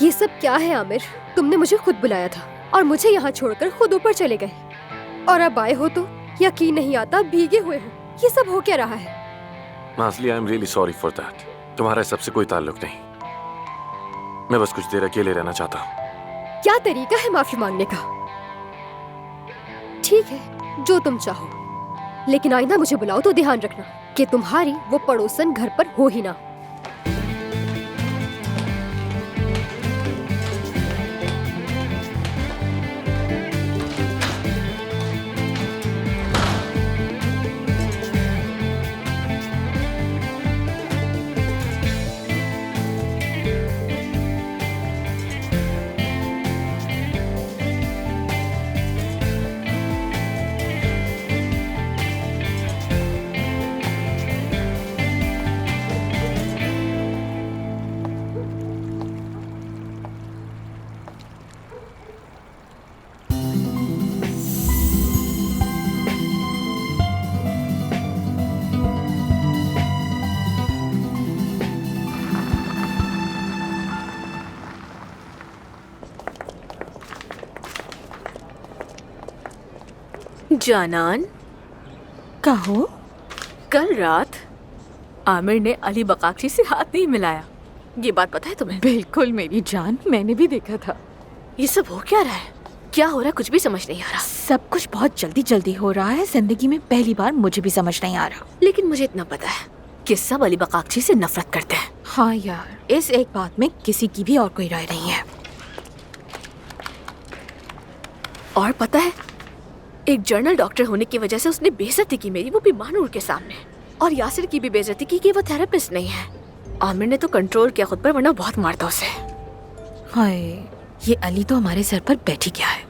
ये सब क्या है आमिर? तुमने मुझे खुद बुलाया था और मुझे यहाँ छोड़कर खुद ऊपर चले गए, और अब आए हो तो यकीन नहीं आता भीगे हुए हो। ये सब हो क्या रहा है? Nazli, I am really sorry for that. तुम्हारा सबसे कोई ताल्लुक नहीं। मैं बस कुछ देर अकेले रहना चाहता हूँ। क्या तरीका है माफी मांगने का? ठीक है, जो तुम चाहो, लेकिन आइंदा मुझे बुलाओ तो ध्यान रखना कि तुम्हारी वो पड़ोसन घर पर हो ही ना। जानान, कहो। कल रात आमिर ने अली बकाक्षी से हाथ नहीं मिलाया। ये बात पता है तुम्हें? बिल्कुल मेरी जान, मैंने भी देखा था। ये सब हो क्या रहा है? क्या हो रहा है? कुछ भी समझ नहीं आ रहा। सब कुछ बहुत जल्दी जल्दी हो रहा है। जिंदगी में पहली बार मुझे भी समझ नहीं आ रहा। लेकिन मुझे इतना पता है कि सब अली बकाक्षी से नफरत करते हैं। हाँ यार, इस एक बात में किसी की भी और कोई राय नहीं है। और पता है, एक जर्नल डॉक्टर होने की वजह से उसने बेइज्जती की मेरी, वो भी महानूर के सामने। और यासिर की भी बेइज्जती की कि वो थेरेपिस्ट नहीं है। आमिर ने तो कंट्रोल किया खुद पर, वरना बहुत मारता उसे। हाय, ये अली तो हमारे सर पर बैठी क्या है।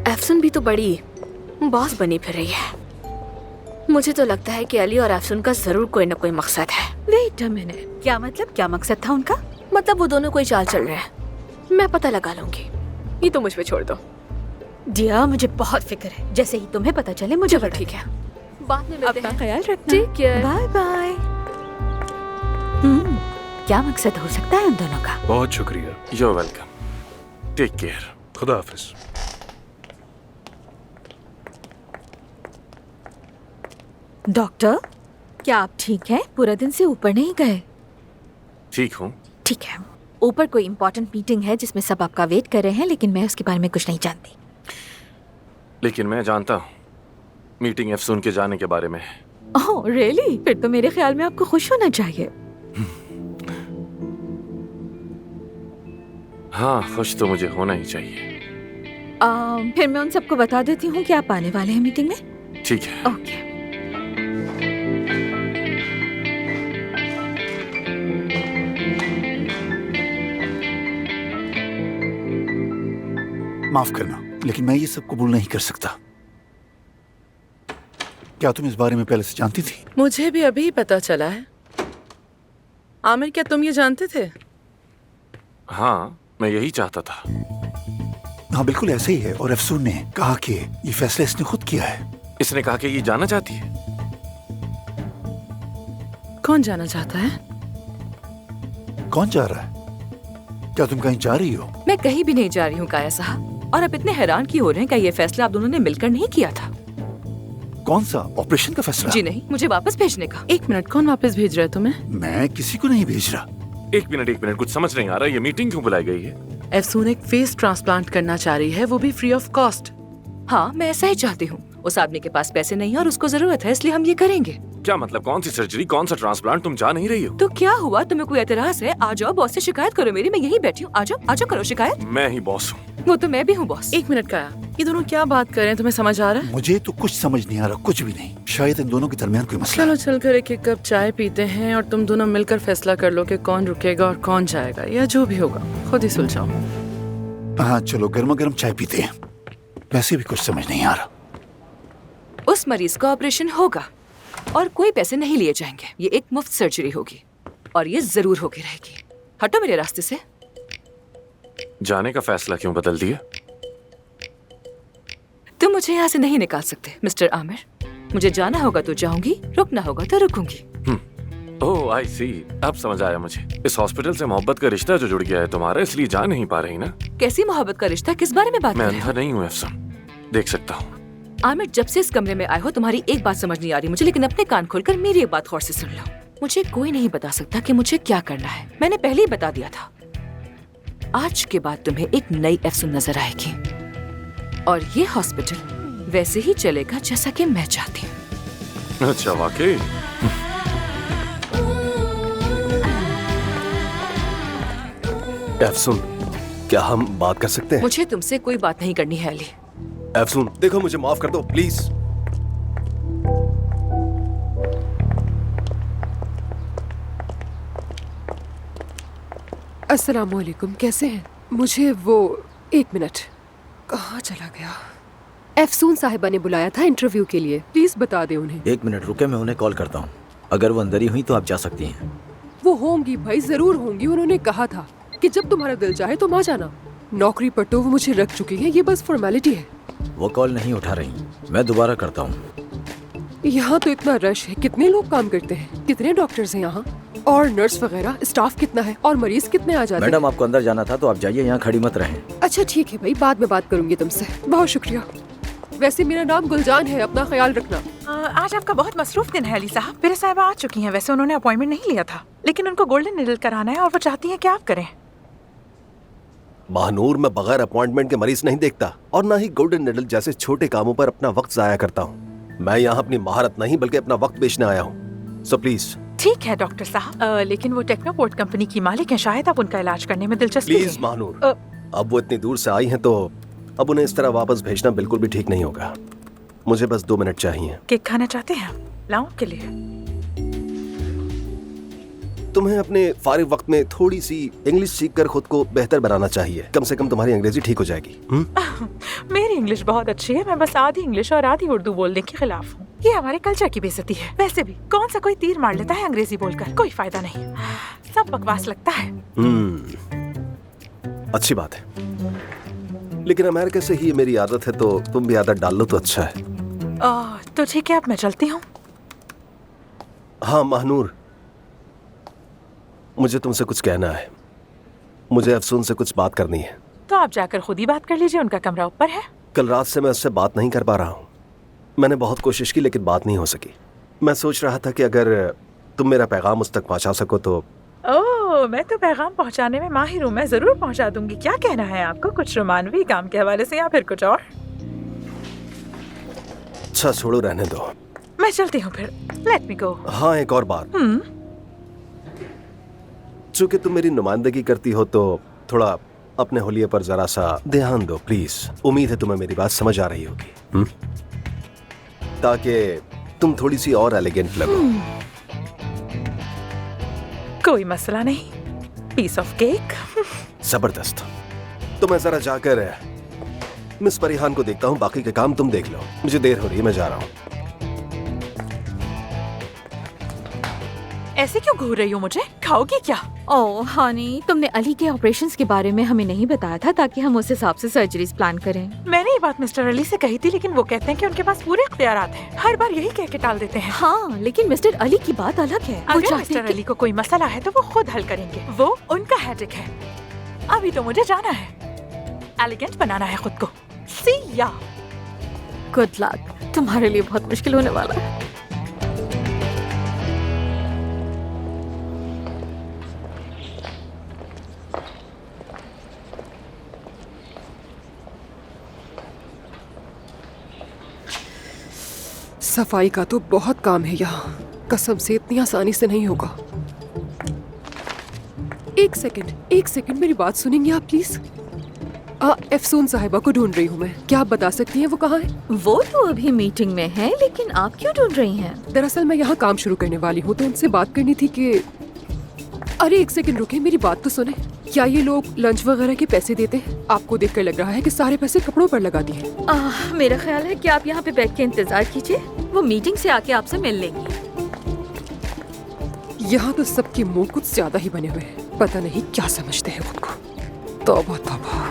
एफसुन भी तो बड़ी बॉस बनी फिर रही है। मुझे तो लगता है कि अली और एफसुन का जरूर कोई न कोई मकसद है। वेट अ मिनट, क्या मतलब? क्या मकसद था उनका? मतलब वो दोनों कोई चाल चल रहे हैं। मैं पता लगा लूंगी, ये तो मुझ पे छोड़ दो। डियर, मुझे बहुत फिक्र है। जैसे ही तुम्हें पता चले मुझे चलो बता ठीक है, बाद में मिलते अपना हैं। ख्याल रखना। ठीक है। Bye bye. क्या मकसद हो सकता है उन दोनों का? बहुत शुक्रिया। You're welcome. Take care. खुदा हाफिज। डॉक्टर, क्या आप ठीक हैं? पूरा दिन से ऊपर नहीं गए? ठीक हूँ। ठीक है। ऊपर कोई इम्पोर्टेंट मीटिंग है जिसमें सब आपका वेट कर रहे हैं, लेकिन मैं उसके बारे में कुछ नहीं जानती। लेकिन मैं जानता हूँ मीटिंग एफसून के जाने के बारे में। Oh really? फिर तो मेरे ख्याल में आपको खुश होना चाहिए। हाँ, खुश तो मुझे होना ही चाहिए। फिर मैं उन सबको बता देती हूँ कि आप आने वाले हैं मीटिंग में। ठीक है। ओके। माफ करना, लेकिन मैं ये सब कबूल नहीं कर सकता। क्या तुम इस बारे में पहले से जानती थी? मुझे भी अभी पता चला है। आमिर, क्या तुम ये जानते थे? हाँ, मैं यही चाहता था। हाँ बिल्कुल ऐसे ही है। और अफसून ने कहा कि ये फैसला इसने खुद किया है। इसने कहा कि ये जाना चाहती है। कौन जाना चाहता है? कौन जा रहा है? क्या तुम कहीं जा रही हो? मैं कहीं भी नहीं जा रही हूँ काया साहब। और आप इतने हैरान क्यों हो रहे हैं? क्या ये फैसला आप दोनों ने मिलकर नहीं किया था? कौन सा ऑपरेशन का फैसला? जी नहीं, मुझे वापस भेजने का। एक मिनट, कौन वापस भेज रहा है तुम्हें? मैं किसी को नहीं भेज रहा। एक मिनट, कुछ समझ नहीं आ रहा। ये मीटिंग क्यों बुलाई गई है? एफसून एक फेस ट्रांसप्लांट करना चाह रही है, वो भी फ्री ऑफ कॉस्ट। हाँ, मैं ऐसा ही चाहती हूँ। उस आदमी के पास पैसे नहीं है और उसको जरूरत है, इसलिए हम ये करेंगे। क्या मतलब? कौन सी सर्जरी, कौन सा ट्रांसप्लांट? तुम जा नहीं रही हो? तो क्या हुआ? तुम्हें कोई एतराज है? आ जाओ, बॉस से शिकायत करो मेरी। मैं यहीं बैठी हूँ। आ जाओ करो शिकायत। मैं ही बॉस हूँ। वो तो मैं भी हूँ बॉस। एक मिनट का, ये दोनों क्या बात कर रहे हैं? तुम्हें समझ आ रहा है? मुझे तो कुछ समझ नहीं आ रहा, कुछ भी नहीं। शायद इन दोनों के दरमियान कोई मसला चलो है। चलकर एक एक कप चाय पीते हैं और तुम दोनों मिलकर फैसला कर लो कि कौन रुकेगा और कौन जाएगा, या जो भी होगा खुद ही सुलझाओ। हाँ चलो, गर्मा गर्म चाय पीते हैं। वैसे भी कुछ समझ नहीं आ रहा। उस मरीज का ऑपरेशन होगा और कोई पैसे नहीं लिए जाएंगे। ये एक मुफ्त सर्जरी होगी और ये जरूर होगी रहेगी। हटो मेरे रास्ते से। जाने का फैसला क्यों बदल दिया? तुम मुझे यहाँ से नहीं निकाल सकते मिस्टर आमिर। मुझे जाना होगा तो जाऊंगी, रुकना होगा तो रुकूंगी। ओह आई सी, अब समझ आया मुझे। इस हॉस्पिटल से मोहब्बत का रिश्ता जो जुड़ गया है तुम्हारा, इसलिए जा नहीं पा रही ना। कैसी मोहब्बत का रिश्ता, किस बारे में बात मैं कर रहे अंधा नहीं हूँ एफसन, देख सकता हूँ। हो? आमिर, जब से इस कमरे में आए हो तुम्हारी एक बात समझ नहीं आ रही मुझे, लेकिन अपने कान खोलकर मेरी एक बात गौर से सुन लो। मुझे कोई नहीं बता सकता कि मुझे क्या करना है, मैंने पहले ही बता दिया था। आज के बाद तुम्हें एक नई एफसन नजर आएगी और ये हॉस्पिटल वैसे ही चलेगा जैसा कि मैं चाहती हूँ। अच्छा वाकई? एफसून, क्या हम बात कर सकते हैं? मुझे तुमसे कोई बात नहीं करनी है अली। एफसून, देखो मुझे माफ कर दो प्लीज। अस्सलाम वालेकुम, कैसे हैं? मुझे वो 1 मिनट, कहाँ चला गया? एफसून साहिबा ने बुलाया था इंटरव्यू के लिए, प्लीज बता दे उन्हें। 1 मिनट रुके, मैं उन्हें कॉल करता हूँ। अगर वो अंदर ही हुई तो आप जा सकती हैं। वो होंगी भाई, जरूर होंगी। उन्होंने कहा था कि जब तुम्हारा दिल चाहे तुम आ जाना। नौकरी पर तो वो मुझे रख चुकी है, ये बस फॉर्मेलिटी है। वो कॉल नहीं उठा रही, मैं दोबारा करता हूँ। यहाँ तो इतना रश है, कितने लोग काम करते हैं, कितने डॉक्टर्स हैं यहाँ, और नर्स वगैरह, स्टाफ कितना है, और मरीज कितने आ जाते हैं। मैडम, आपको अंदर जाना था तो आप जाइए, यहाँ खड़ी मत रहें। अच्छा ठीक है भाई, बाद में बात करूंगी तुमसे। बहुत शुक्रिया। वैसे मेरा नाम गुलजान है, अपना ख्याल रखना। आज आपका बहुत मसरूफ दिन है अली साहब। मेरे साहिबा आ चुकी हैं। वैसे उन्होंने अपॉइंटमेंट नहीं लिया था, लेकिन उनको गोल्डन निडल कराना है और वो चाहती हैं कि आप करें। महानूर, मैं बगैर अपॉइंटमेंट के मरीज नहीं देखता और ना ही गोल्डन निडल जैसे छोटे कामों पर अपना वक्त जाया करता हूँ। मैं यहाँ अपनी महारत नहीं बल्कि अपना वक्त बेचने आया हूँ, सो प्लीज। ठीक है डॉक्टर साहब, लेकिन वो टेक्नोपोर्ट कंपनी की मालिक हैं, शायद आप उनका इलाज करने में दिलचस्पी प्लीज लें। महानूर, अब वो इतनी दूर से आई हैं तो अब उन्हें इस तरह वापस भेजना बिल्कुल भी ठीक नहीं होगा। मुझे बस 2 मिनट चाहिए। केक खाना चाहते हैं? लाऊं के लिए? तुम्हें अपने फारिग वक्त में थोड़ी सी इंग्लिश सीखकर खुद को बेहतर बनाना चाहिए। कम से कम तुम्हारी अंग्रेजी ठीक हो जाएगी। मेरी इंग्लिश बहुत अच्छी है, मैं बस आधी इंग्लिश और आधी उर्दू बोलने के खिलाफ हूँ। ये हमारे कल्चर की बेइज्जती है। वैसे भी कौन सा कोई तीर मार लेता है अंग्रेजी बोलकर, कोई फायदा नहीं, सब बकवास लगता है। अच्छी बात है, लेकिन अमेरिका से ही ये मेरी आदत है, तो तुम भी आदत डाल लो तो अच्छा है। तो ठीक है, अब मैं चलती हूँ। हाँ महानूर, मुझे तुमसे कुछ कहना है। मुझे अफसून से कुछ बात करनी है। तो आप जाकर खुद ही बात कर लीजिए, उनका कमरा ऊपर है। कल रात से मैं उससे बात नहीं कर पा रहा हूँ। मैंने बहुत कोशिश की लेकिन बात नहीं हो सकी। मैं सोच रहा था कि अगर तुम मेरा पैगाम उस तक पहुँचा सको तो। ओह, मैं तो पैगाम पहुँचाने में माहिर हूँ, मैं जरूर पहुँचा दूंगी। क्या कहना है आपको, कुछ रोमानवी काम के हवाले से या फिर कुछ और? अच्छा छोड़ो, रहने दो, मैं चलती हूँ फिर। लेट मी गो। हाँ, एक और बात, चूंकि तुम मेरी नुमाइंदगी करती हो तो थोड़ा अपने हुलिये पर जरा सा ध्यान दो प्लीज। उम्मीद है तुम्हें मेरी बात समझ आ रही होगी, ताकि तुम थोड़ी सी और एलिगेंट लगो। कोई मसला नहीं, पीस ऑफ केक। जबरदस्त। तो मैं जरा जाकर मिस परिहान को देखता हूँ, बाकी के काम तुम देख लो। मुझे देर हो रही है, मैं जा रहा हूँ। ऐसे क्यों घूर रही हो मुझे? खाओगी क्या? ओह हनी, तुमने अली के ऑपरेशंस के बारे में हमें नहीं बताया था ताकि हम उस हिसाब से सर्जरीज प्लान करें। मैंने ये बात मिस्टर अली से कही थी, लेकिन वो कहते हैं कि उनके पास पूरे इख्तियारात हैं। हर बार यही कह के टाल देते हैं। हाँ, लेकिन मिस्टर अली की बात अलग है। अगर मिस्टर अली को कोई मसला है तो वो खुद हल करेंगे, वो उनका हेडेक है। अभी तो मुझे जाना है, एलिगेंट बनाना है खुद को। सी या गुड लक, तुम्हारे लिए बहुत मुश्किल होने वाला है। सफाई का तो बहुत काम है यहाँ, कसम से इतनी आसानी से नहीं होगा। एक सेकंड मेरी बात सुनेंगे आप प्लीज? एफसून साहिबा को ढूंढ रही हूँ मैं, क्या आप बता सकती हैं वो कहाँ है? वो तो अभी मीटिंग में है, लेकिन आप क्यों ढूंढ रही हैं? दरअसल मैं यहाँ काम शुरू करने वाली हूँ, तो उनसे बात करनी थी कि। अरे एक सेकंड रुके, मेरी बात तो सुने। क्या ये लोग लंच वगैरह के पैसे देते हैं? आपको देखकर लग रहा है कि सारे पैसे कपड़ों पर लगा दिए। मेरा ख्याल है कि आप यहाँ पे बैठ के इंतजार कीजिए, वो मीटिंग से आके आपसे मिल लेंगी। यहाँ तो सबके मुंह कुछ ज्यादा ही बने हुए हैं, पता नहीं क्या समझते हैं खुद को। तौबा तौबा।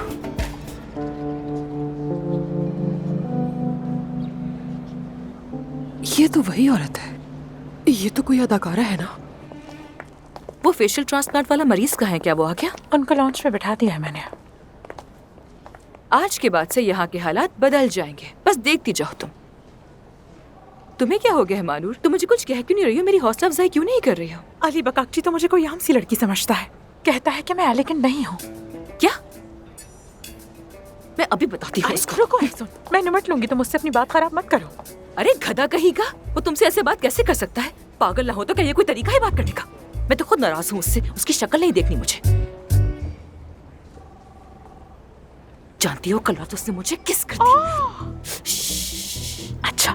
ये तो वही औरत है, ये तो कोई अदाकारा है ना? वो फेशियल ट्रांसप्लांट वाला मरीज कहाँ है? क्या वो आ गया? उनको लॉन्च में बिठा दिया है मैंने। आज के बाद से यहाँ के हालात बदल जाएंगे, बस देखती जाओ तुम। तुम्हें क्या हो गया है मानूर? तुम मुझे कुछ कह क्यों नहीं रही हो? मेरी हौसला अफजाई क्यों नहीं कर रही हो? अली बकाक्ची तो मुझे कोई आम सी लड़की समझता है, कहता है कि मैं एलिगेंट नहीं हूँ। क्या? मैं अभी बताती हूँ उसको। रुको सुन, मैं निमट लूंगी, तुम मुझसे अपनी बात खराब मत करो। अरे गधा कहीं का, वो तुमसे ऐसे बात कैसे कर सकता है? पागल ना हो तो क्या ये कोई तरीका है बात करने का? मैं तो खुद नाराज हूँ उससे, उसकी शक्ल नहीं देखनी मुझे। जानती हो कल रात उसने मुझे किस कर दी। अच्छा,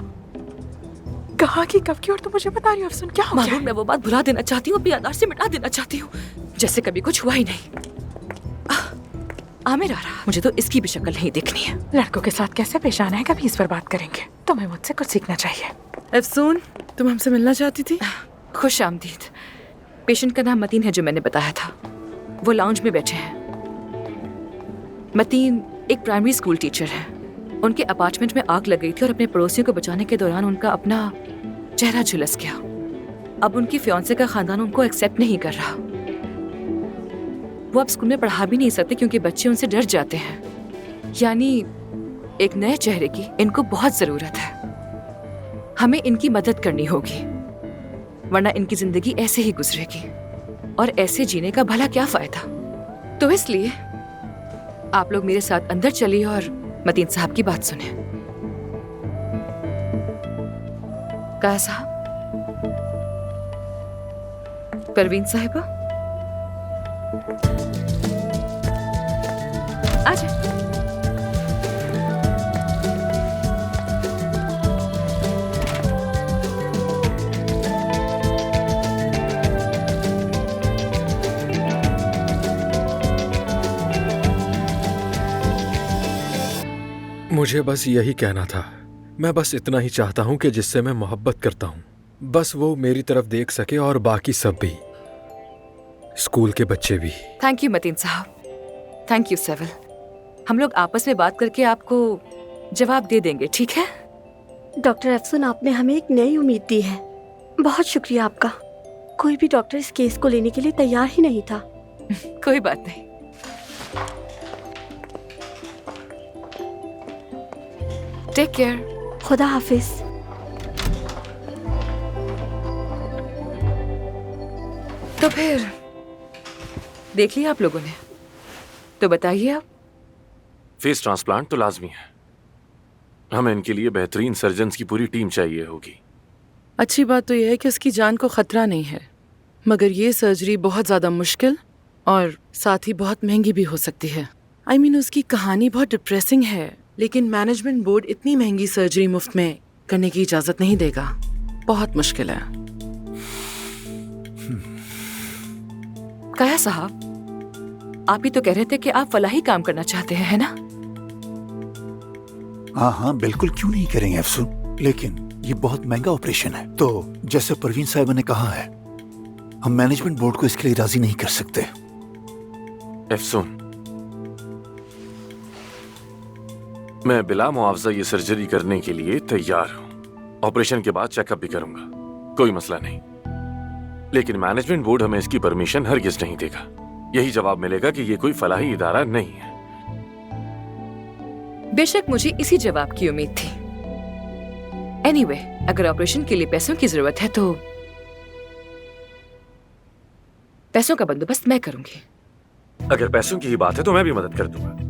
कहाँ की कब की और तुम मुझे बता रही हो अफसून? क्या हो गया? मैं वो बात भुला देना चाहती हूँ, अपनी याददाश्त से मिटा देना चाहती हूँ, जैसे कभी कुछ हुआ ही नहीं। आमिर आ रहा, मुझे तो इसकी भी शक्ल नहीं देखनी है। लड़कों के साथ कैसे पेश आना है कभी इस पर बात करेंगे। तुम्हें मुझसे कुछ सीखना चाहिए। अफसून, तुम हमसे मिलना चाहती थी? खुश आमदीद। पेशेंट का नाम मतीन है जो मैंने बताया था, वो लाउंज में बैठे हैं। मतीन एक प्राइमरी स्कूल टीचर है। उनके अपार्टमेंट में आग लग गई थी और अपने पड़ोसियों को बचाने के दौरान उनका अपना चेहरा झुलस गया। अब उनकी फियांसे का खानदान उनको एक्सेप्ट नहीं कर रहा। वो अब स्कूल में पढ़ा भी नहीं सकते क्योंकि बच्चे उनसे डर जाते हैं। यानी एक नए चेहरे की इनको बहुत जरूरत है। हमें इनकी मदद करनी होगी, वरना इनकी जिंदगी ऐसे ही गुजरेगी और ऐसे जीने का भला क्या फायदा। तो इसलिए आप लोग मेरे साथ अंदर चलिए और मतीन साहब की बात सुने। कहा साहब? परवीन साहिबा आजा। मुझे बस यही कहना था। मैं बस इतना ही चाहता हूं कि जिससे मैं मोहब्बत करता हूं, बस वो मेरी तरफ देख सके और बाकी सब भी, स्कूल के बच्चे भी। थैंक यू मतीन साहब, थैंक यू सेविल। हम लोग आपस में बात करके आपको जवाब दे देंगे, ठीक है? डॉक्टर अफसून, आपने हमें एक नई उम्मीद दी है। बहुत शुक्रिया आपका। कोई भी डॉक्टर इस केस को लेने के लिए तैयार ही नहीं था। कोई बात नहीं। Take care. खुदा हाफिज। तो फिर देख लिया आप लोगों ने, तो बताइए आप। फेस ट्रांसप्लांट तो लाजमी है। हमें इनके लिए बेहतरीन सर्जन्स की पूरी टीम चाहिए होगी। अच्छी बात तो यह है कि उसकी जान को खतरा नहीं है, मगर ये सर्जरी बहुत ज्यादा मुश्किल और साथ ही बहुत महंगी भी हो सकती है। I mean, उसकी कहानी बहुत डिप्रेसिंग है, लेकिन मैनेजमेंट बोर्ड इतनी महंगी सर्जरी मुफ्त में करने की इजाजत नहीं देगा। बहुत मुश्किल है। काया साहब, आप ही तो कह रहे थे कि आप फलाही काम करना चाहते हैं, है ना? हाँ हाँ बिल्कुल, क्यों नहीं करेंगे अफसून, लेकिन ये बहुत महंगा ऑपरेशन है। तो जैसे परवीन साहिबा ने कहा है, हम मैनेजमेंट बोर्ड को इसके लिए राजी नहीं कर सकते। अफसून, मैं बिला मुआवजा ये सर्जरी करने के लिए तैयार हूं। ऑपरेशन के बाद चेकअप भी करूंगा, कोई मसला नहीं। लेकिन मैनेजमेंट बोर्ड हमें इसकी परमिशन हरगिज नहीं देगा। यही जवाब मिलेगा कि ये कोई फलाही इदारा नहीं है। बेशक मुझे इसी जवाब की उम्मीद थी। एनीवे, अगर ऑपरेशन के लिए पैसों की जरूरत है तो पैसों का बंदोबस्त मैं करूंगी। अगर पैसों की ही बात है तो मैं भी मदद कर दूंगा।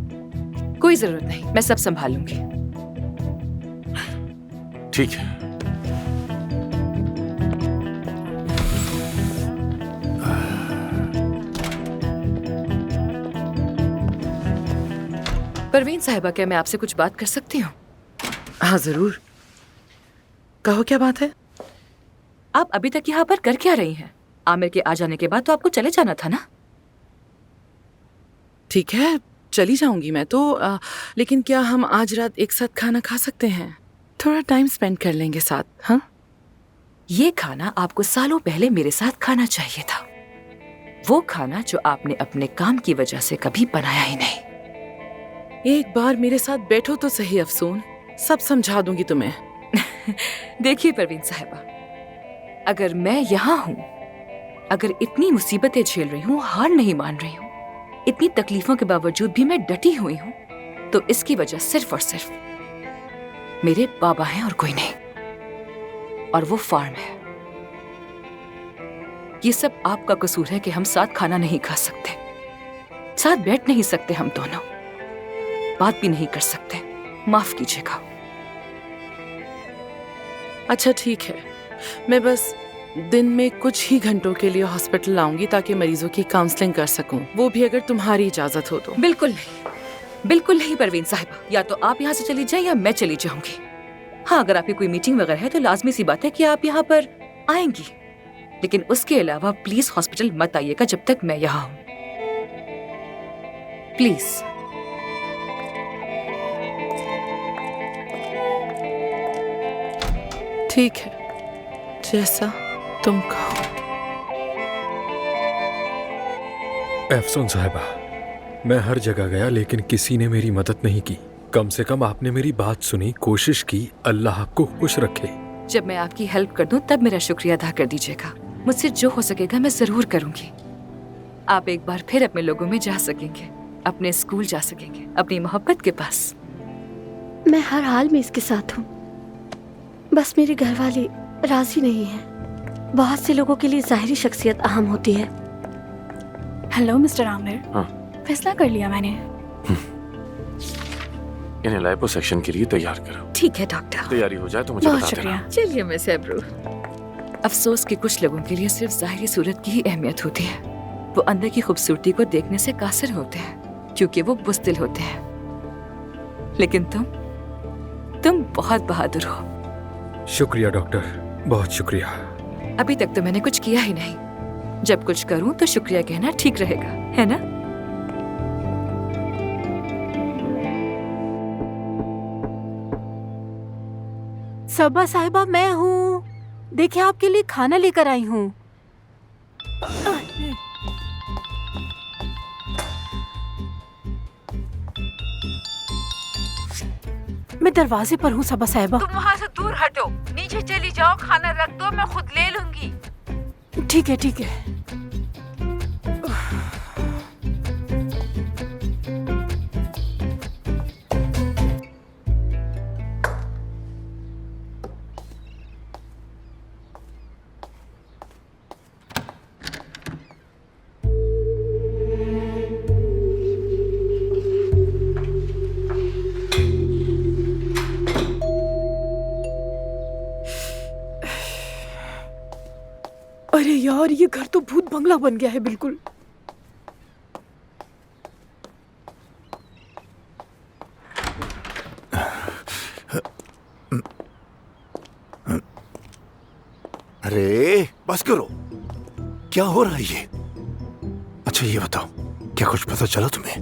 कोई जरूरत नहीं, मैं सब संभाल लूंगी। ठीक है। परवीन साहिबा, क्या मैं आपसे कुछ बात कर सकती हूँ? हाँ जरूर, कहो क्या बात है? आप अभी तक यहाँ पर कर क्या रही हैं? आमिर के आ जाने के बाद तो आपको चले जाना था ना? ठीक है, चली जाऊंगी मैं तो, लेकिन क्या हम आज रात एक साथ खाना खा सकते हैं? थोड़ा टाइम स्पेंड कर लेंगे साथ। हाँ, ये खाना आपको सालों पहले मेरे साथ खाना चाहिए था। वो खाना जो आपने अपने काम की वजह से कभी बनाया ही नहीं। एक बार मेरे साथ बैठो तो सही अफसून, सब समझा दूंगी तुम्हें। देखिए परवीन साहिबा, अगर मैं यहाँ हूँ अगर इतनी मुसीबतें झेल रही हूँ, हार नहीं मान रही हूँ, इतनी तकलीफों के बावजूद भी मैं डटी हुई हूँ, तो इसकी वजह सिर्फ और सिर्फ मेरे बाबा हैं और कोई नहीं। और वो फार्म है। ये सब आपका कसूर है कि हम साथ खाना नहीं खा सकते, साथ बैठ नहीं सकते, हम दोनों बात भी नहीं कर सकते। माफ कीजिएगा। अच्छा ठीक है, मैं बस दिन में कुछ ही घंटों के लिए हॉस्पिटल आऊंगी ताकि मरीजों की काउंसलिंग कर सकूं, वो भी अगर तुम्हारी इजाजत हो तो। बिल्कुल नहीं, बिल्कुल नहीं परवीन साहिबा। या तो आप यहाँ से चली जाएं या मैं चली जाऊंगी। हाँ, अगर आपकी कोई मीटिंग वगैरह है तो लाजमी सी बात है कि आप यहाँ पर आएंगी, लेकिन उसके अलावा प्लीज हॉस्पिटल मत आइएगा जब तक मैं यहाँ हूँ। प्लीज। ठीक है, जैसा तुम कहो। अफसोन साहिबा, मैं हर जगह गया लेकिन किसी ने मेरी मदद नहीं की। कम से कम आपने मेरी बात सुनी, कोशिश की। अल्लाह आपको खुश रखे। जब मैं आपकी हेल्प कर दूं तब मेरा शुक्रिया अदा कर दीजिएगा। मुझसे जो हो सकेगा मैं जरूर करूंगी। आप एक बार फिर अपने लोगों में जा सकेंगे, अपने स्कूल जा सकेंगे, अपनी मोहब्बत के पास। मैं हर हाल में इसके साथ हूँ, बस मेरे घर वाले राजी नहीं है। बहुत से लोगों के लिए जाहिरी शख्सियत अहम होती है। Hello mister Aamir. हाँ। फैसला कर लिया मैंने। इन्हें लाइपोसक्शन के लिए तैयार करो। ठीक है डॉक्टर। तैयारी हो जाए तो मुझे बहुत बता देना। शुक्रिया। चलिए मिस एब्रू। अफसोस कि कुछ लोगों के लिए सिर्फ जाहिरी सूरत की ही अहमियत होती है। वो अंदर की खूबसूरती को देखने से कासिर होते हैं क्योंकि वो बुज़दिल होते हैं। लेकिन तुम बहुत बहादुर हो। शुक्रिया डॉक्टर, बहुत शुक्रिया। अभी तक तो मैंने कुछ किया ही नहीं। जब कुछ करूं तो शुक्रिया कहना ठीक रहेगा, है ना? सबा साहिबा, मैं हूँ। देखिए, आपके लिए खाना लेकर आई हूँ। मैं दरवाजे पर हूँ सबा साहिबा। तुम वहाँ से दूर हटो, नीचे चली जाओ, खाना रख दो, मैं खुद ले लूंगी। ठीक है, ठीक है। अरे यार, ये घर तो भूत बंगला बन गया है बिल्कुल। अरे बस करो, क्या हो रहा है ये? अच्छा ये बताओ, क्या कुछ पता चला तुम्हें?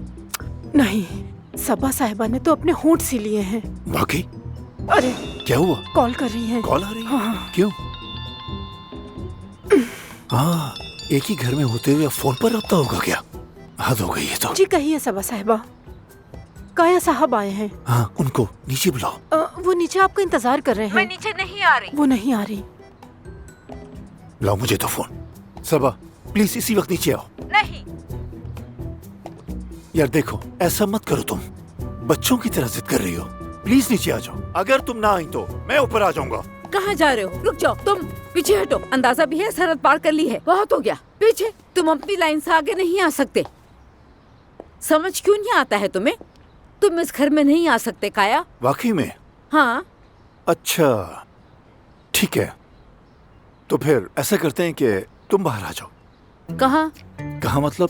नहीं, सबा साहिबा ने तो अपने होंठ सी लिए हैं। वाकई? अरे क्या हुआ? कॉल कर रही हैं। कॉल आ रही है? हाँ। क्यों? हाँ, एक ही घर में होते हुए फोन पर रब्ता होगा क्या? हद हो गई है तो। जी कहिए सबा साहिबा। काया साहब आए हैं। हाँ, उनको नीचे बुलाओ। वो नीचे आपका इंतजार कर रहे हैं। मैं नीचे नहीं आ रही। वो नहीं आ रही। लाओ मुझे तो फोन। सबा प्लीज इसी वक्त नीचे आओ। नहीं। यार देखो, ऐसा मत करो, तुम बच्चों की तरह जिद कर रही हो। प्लीज नीचे आ जाओ। अगर तुम ना आई तो मैं ऊपर आ जाऊंगा। कहाँ जा रहे हो? रुक जाओ, तुम पीछे हटो। अंदाजा भी है सरहद पार कर ली है, बहुत हो गया। पीछे, तुम अपनी लाइन से आगे नहीं आ सकते। समझ क्यों नहीं आता है तुम्हें? तुम इस घर में नहीं आ सकते काया। वाकई में? हाँ। अच्छा ठीक है, तो फिर ऐसा करते हैं कि तुम बाहर आ जाओ। कहाँ? कहाँ मतलब,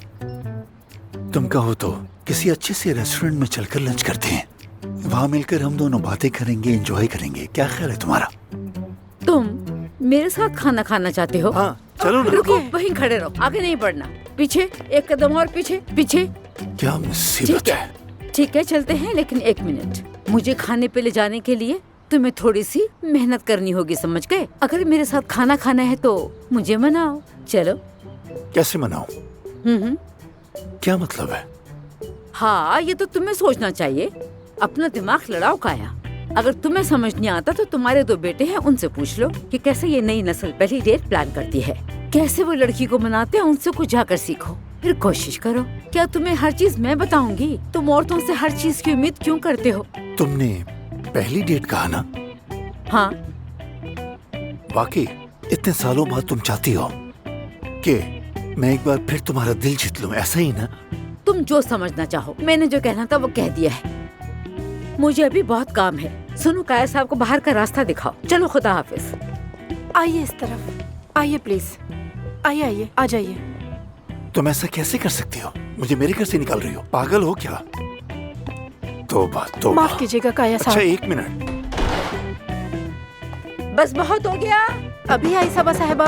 तुम कहो तो किसी अच्छे से रेस्टोरेंट में चलकर लंच करते हैं। वहाँ मिलकर हम दोनों बातें करेंगे, एंजॉय करेंगे। क्या ख्याल है तुम्हारा? तुम मेरे साथ खाना खाना चाहते हो? हाँ चलो ना। रुको, वहीं खड़े रहो, आगे नहीं बढ़ना। पीछे, एक कदम और पीछे। पीछे। क्या मुसीबत है। ठीक है, चलते हैं, लेकिन एक मिनट। मुझे खाने पे ले जाने के लिए तुम्हें थोड़ी सी मेहनत करनी होगी, समझ गए? अगर मेरे साथ खाना खाना है तो मुझे मनाओ। चलो। कैसे मनाऊं? क्या मतलब है? हाँ, ये तो तुम्हें सोचना चाहिए। अपना दिमाग लड़ाओ काया। अगर तुम्हें समझ नहीं आता तो तुम्हारे दो बेटे हैं, उनसे पूछ लो कि कैसे ये नई नस्ल पहली डेट प्लान करती है। कैसे वो लड़की को मनाते हैं उनसे कुछ जाकर सीखो। फिर कोशिश करो। क्या तुम्हें हर चीज मैं बताऊंगी? तुम औरतों से हर चीज की उम्मीद क्यों करते हो? तुमने पहली डेट कहा ना? हाँ। वाकई इतने सालों बाद तुम चाहती हो कि मैं एक बार फिर तुम्हारा दिल जीत लूं, ऐसा ही ना? तुम जो समझना चाहो। मैंने जो कहना था वो कह दिया है। मुझे अभी बहुत काम है। सुनो, कायर साहब को बाहर का रास्ता दिखाओ। चलो, खुदा हाफिज। आइए इस तरफ, आइए प्लीज, आइए आइए, आ जाइए। तुम ऐसा कैसे कर सकती हो? मुझे मेरे घर से निकाल रही हो? पागल हो क्या? तौबा तौबा। माफ कीजिएगा काया साहब। अच्छा, एक मिनट। बस बहुत हो गया। अभी आई सबा साहिबा।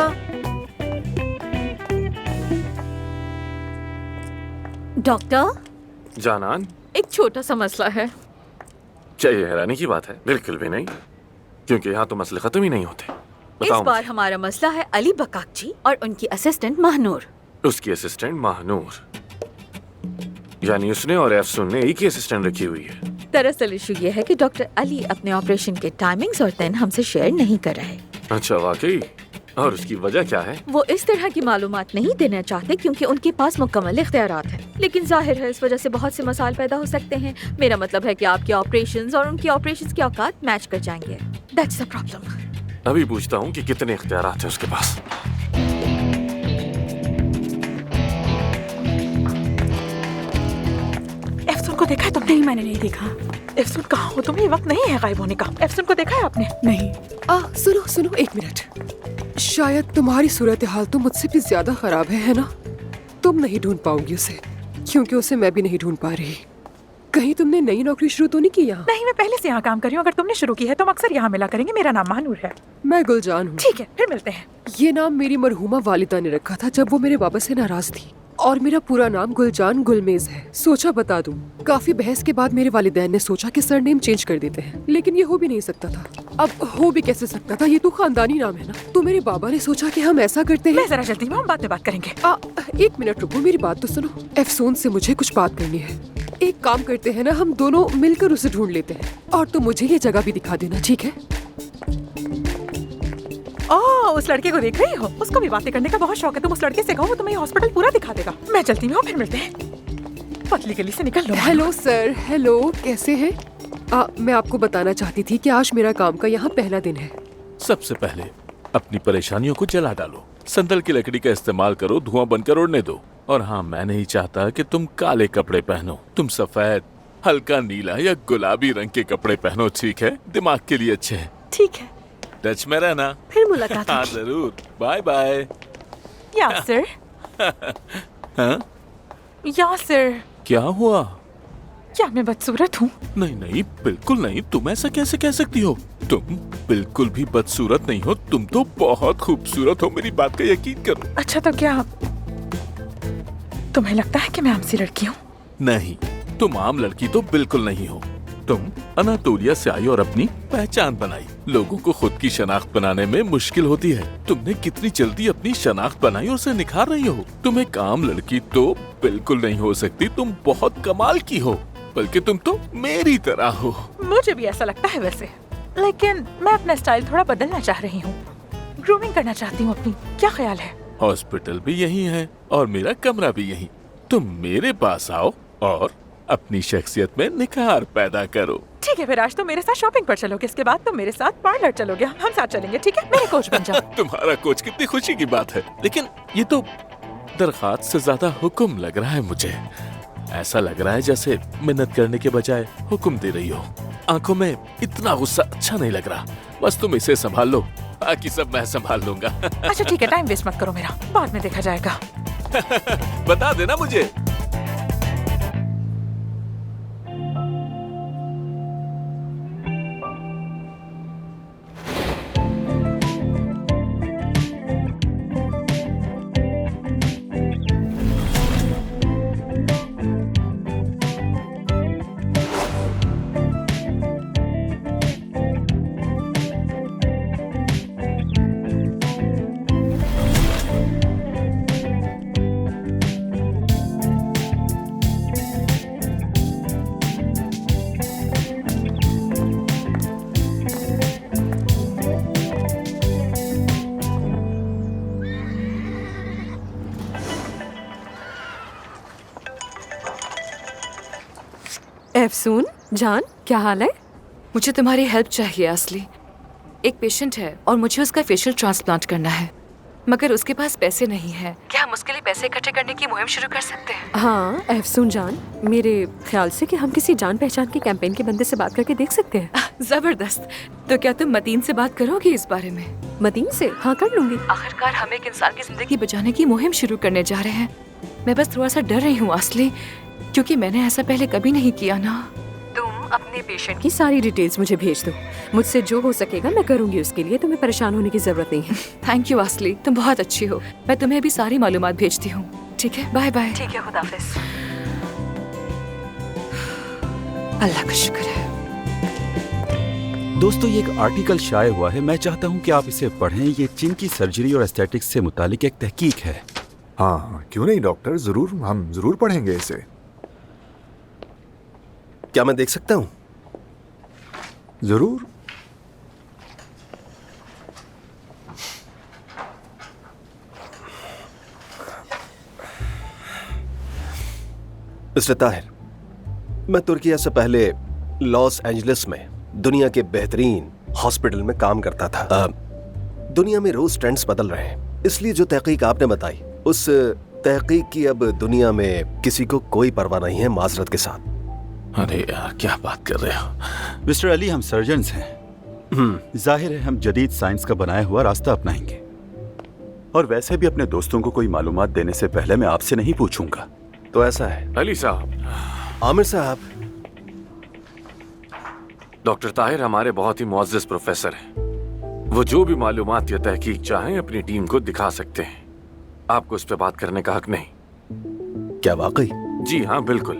डॉक्टर जानान, एक छोटा सा मसला है। क्या ये हैरानी की बात है? बिल्कुल भी नहीं, क्योंकि यहाँ तो मसले खत्म ही नहीं होते। इस बताओ बार मुझे। हमारा मसला है अली बकाकची और उनकी असिस्टेंट महानूर। उसकी असिस्टेंट महानूर, यानी उसने और एफसून ने एक ही असिस्टेंट रखी हुई है। दरअसल इशू ये है कि डॉक्टर अली अपने ऑपरेशन के टाइमिंग्स और दिन हमसे शेयर नहीं कर रहे। अच्छा, वाकई? और उसकी वजह क्या है? वो इस तरह की मालूमात नहीं देना चाहते क्योंकि उनके पास मुकम्मल इख्तियारात हैं। लेकिन जाहिर है इस वजह से बहुत से मसाइल पैदा हो सकते हैं। मेरा मतलब है कि आपके ऑपरेशंस और उनके ऑपरेशंस के औकात मैच कर जाएंगे। That's the problem. अभी पूछता हूँ कि कितने इख्तियारात हैं उसके पास। एफसून को देखा है तुमने? नहीं, मैंने नहीं देखा। एफसून कहाँ हो तुम? ये वक्त नहीं है गायब होने का। एफसून को देखा है आपने? नहीं। सुनो सुनो, एक मिनट। शायद तुम्हारी सूरत हाल तो मुझसे भी ज्यादा खराब है ना? तुम नहीं ढूंढ पाओगी उसे, क्योंकि उसे मैं भी नहीं ढूंढ पा रही। कहीं तुमने नई नौकरी शुरू तो नहीं की यहाँ? नहीं, मैं पहले से यहाँ काम कर रही हूँ। अगर तुमने शुरू की है तो हम अक्सर यहाँ मिला करेंगे। मेरा नाम महानूर है। मैं गुलजान हूँ। ठीक है, फिर मिलते हैं। ये नाम मेरी मरहूमा वालिदा ने रखा था जब वो मेरे बाबा से नाराज थी, और मेरा पूरा नाम गुलजान गुलमेज है। सोचा बता दूं। काफी बहस के बाद मेरे वालिदैन ने सोचा कि सरनेम चेंज कर देते हैं, लेकिन ये हो भी नहीं सकता था। अब हो भी कैसे सकता था? ये तो खानदानी नाम है ना। तो मेरे बाबा ने सोचा कि हम ऐसा करते हैं। मैं जरा जल्दी में, हम बाद में बात करेंगे। एक मिनट रुको, मेरी बात तो सुनो। एफसून से मुझे कुछ बात करनी है। एक काम करते हैं ना, हम दोनों मिलकर उसे ढूंढ लेते हैं, और तुम मुझे ये जगह भी दिखा देना, ठीक है? ओह, उस लड़के को देख रही हो? उसको भी बातें करने का बहुत शौक है। तुम उस लड़के से कहो, वो तुम्हें हॉस्पिटल पूरा दिखा देगा। मैं चलती हूँ, फिर मिलते हैं। पतली गली से निकल लो। Hello sir. हेलो, कैसे हैं? मैं आपको बताना चाहती थी कि आज मेरा काम का यहाँ पहला दिन है। सबसे पहले अपनी परेशानियों को जला डालो। संदल की लकड़ी का इस्तेमाल करो, धुआं बनकर उड़ने दो। और हाँ, मैं नहीं चाहता कि तुम काले कपड़े पहनो। तुम सफेद, हल्का नीला या गुलाबी रंग के कपड़े पहनो, ठीक है? दिमाग के लिए अच्छे हैं। ठीक है, टच में रहना। फिर मुलाकात हाँ जरूर। Bye bye. यासिर। हाँ? यासिर, क्या हुआ? क्या मैं बदसूरत हूँ? नहीं नहीं, बिल्कुल नहीं। तुम ऐसा कैसे कह सकती हो? तुम बिल्कुल भी बदसूरत नहीं हो। तुम तो बहुत खूबसूरत हो, मेरी बात का यकीन करो। अच्छा, तो क्या तुम्हें लगता है कि मैं आमसी लड़की हूँ? नहीं, तुम आम लड़की तो बिल्कुल नहीं हो। तुम अनातोलिया से आई और अपनी पहचान बनाई। लोगों को खुद की शनाख्त बनाने में मुश्किल होती है। तुमने कितनी जल्दी अपनी शनाख्त बनाई और उसे निखार रही हो। तुम एक आम लड़की तो बिल्कुल नहीं हो सकती। तुम बहुत कमाल की हो, बल्कि तुम तो मेरी तरह हो। मुझे भी ऐसा लगता है वैसे, लेकिन मैं अपना स्टाइल थोड़ा बदलना चाह रही हूँ। ग्रूमिंग करना चाहती हूँ अपनी। क्या ख्याल है? हॉस्पिटल भी यही है और मेरा कमरा भी यही। तुम मेरे पास आओ और अपनी शख्सियत में निखार पैदा करो। ठीक है, फिर आज तो मेरे साथ शॉपिंग पर चलोगे, इसके बाद तुम मेरे साथ पार्लर चलोगे। हम साथ चलेंगे, ठीक है? मेरे कोच बन जाओ। तुम्हारा कोच, कितनी खुशी की बात है। लेकिन ये तो दरख्वास्त से ज्यादा हुक्म लग रहा है मुझे। ऐसा लग रहा है जैसे मिन्नत करने के बजाय हुक्म दे रही हो। आंखों में इतना गुस्सा अच्छा नहीं लग रहा। बस तुम इसे संभाल लो, बाकी सब मैं संभाल लूंगा। अच्छा ठीक है, टाइम वेस्ट मत करो मेरा, बाद में देखा जाएगा। बता देना मुझे। एफसून जान, क्या हाल है? मुझे तुम्हारी हेल्प चाहिए असली। एक पेशेंट है और मुझे उसका फेशियल ट्रांसप्लांट करना है, मगर उसके पास पैसे नहीं है। क्या हम उसके लिए पैसे इकट्ठे करने की मुहिम शुरू कर सकते हैं? हाँ एफसून जान, मेरे ख्याल से कि हम किसी जान पहचान के कैंपेन के बंदे से बात करके देख सकते हैं। जबरदस्त। तो क्या तुम मतीन से बात करोगी इस बारे में? मतीन से? हाँ कर लूंगी। आखिरकार हम एक इंसान की जिंदगी बचाने की मुहिम शुरू करने जा रहे हैं। मैं बस थोड़ा सा डर रही हूँ असली, क्योंकि मैंने ऐसा पहले कभी नहीं किया ना। तुम अपने पेशेंट की सारी डिटेल्स मुझे भेज दो, मुझसे जो हो सकेगा मैं करूंगी उसके लिए, तुम्हें परेशान होने की जरूरत नहीं है। थैंक यू असली, तुम बहुत अच्छी हो। मैं तुम्हें भी सारी मालूमात भेजती हूँ। ठीक है, बाय बाय। ठीक है, खुदा हाफिज। अल्लाह का शुक्र है। दोस्तों, ये एक आर्टिकल शाये हुआ है, मैं चाहता हूँ कि आप इसे पढ़ें। ये चीन की सर्जरी और एस्थेटिक्स से मुतालिक एक तहकीक है। हाँ क्यों नहीं डॉक्टर, जरूर, हम जरूर पढ़ेंगे इसे। क्या मैं देख सकता हूँ? जरूर। मिस्टर ताहिर, मैं तुर्किया से पहले लॉस एंजलिस में दुनिया के बेहतरीन हॉस्पिटल में काम करता था। दुनिया में रोज ट्रेंड्स बदल रहे हैं, इसलिए जो तहकीक आपने बताई उस तहकीक की अब दुनिया में किसी को कोई परवाह नहीं है, माजरत के साथ। अरे यार क्या बात कर रहे हो मिस्टर अली, हम सर्जन्स हैं। जाहिर है हम जदीद साइंस का बनाया हुआ रास्ता अपनाएंगे, और वैसे भी अपने दोस्तों को कोई मालूमात देने से पहले मैं आपसे नहीं पूछूंगा। तो ऐसा है अली साहब। आमिर साहब। डॉक्टर ताहिर हमारे बहुत ही मुअज़्ज़ज़ प्रोफेसर हैं। वो जो भी मालूमात या तहकीक चाहें अपनी टीम को दिखा सकते हैं। आपको इस पे बात करने का हक नहीं। क्या वाकई? जी हाँ बिल्कुल।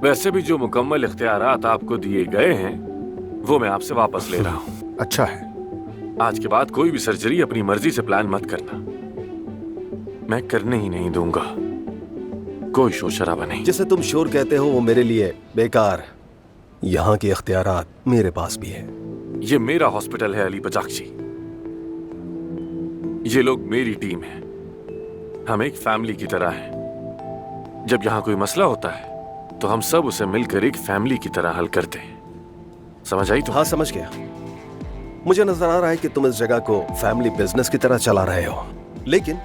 वैसे भी जो मुकम्मल इख्तियारात आपको दिए गए हैं वो मैं आपसे वापस ले रहा हूँ। अच्छा है। आज के बाद कोई भी सर्जरी अपनी मर्जी से प्लान मत करना, मैं करने ही नहीं दूंगा। कोई शोर शराबा नहीं। जिसे तुम शोर कहते हो वो मेरे लिए बेकार। यहाँ के इख्तियारात मेरे पास भी है। ये मेरा हॉस्पिटल है अली बजाकची। ये लोग मेरी टीम है। हम एक फैमिली की तरह हैं। जब यहाँ कोई मसला होता है तो हम सब उसे मिलकर एक फैमिली की तरह हल करते हैं। समझ आई? तो हाँ समझ गया। मुझे नजर आ रहा है कि तुम इस जगह को फैमिली बिजनेस की तरह चला रहे हो, लेकिन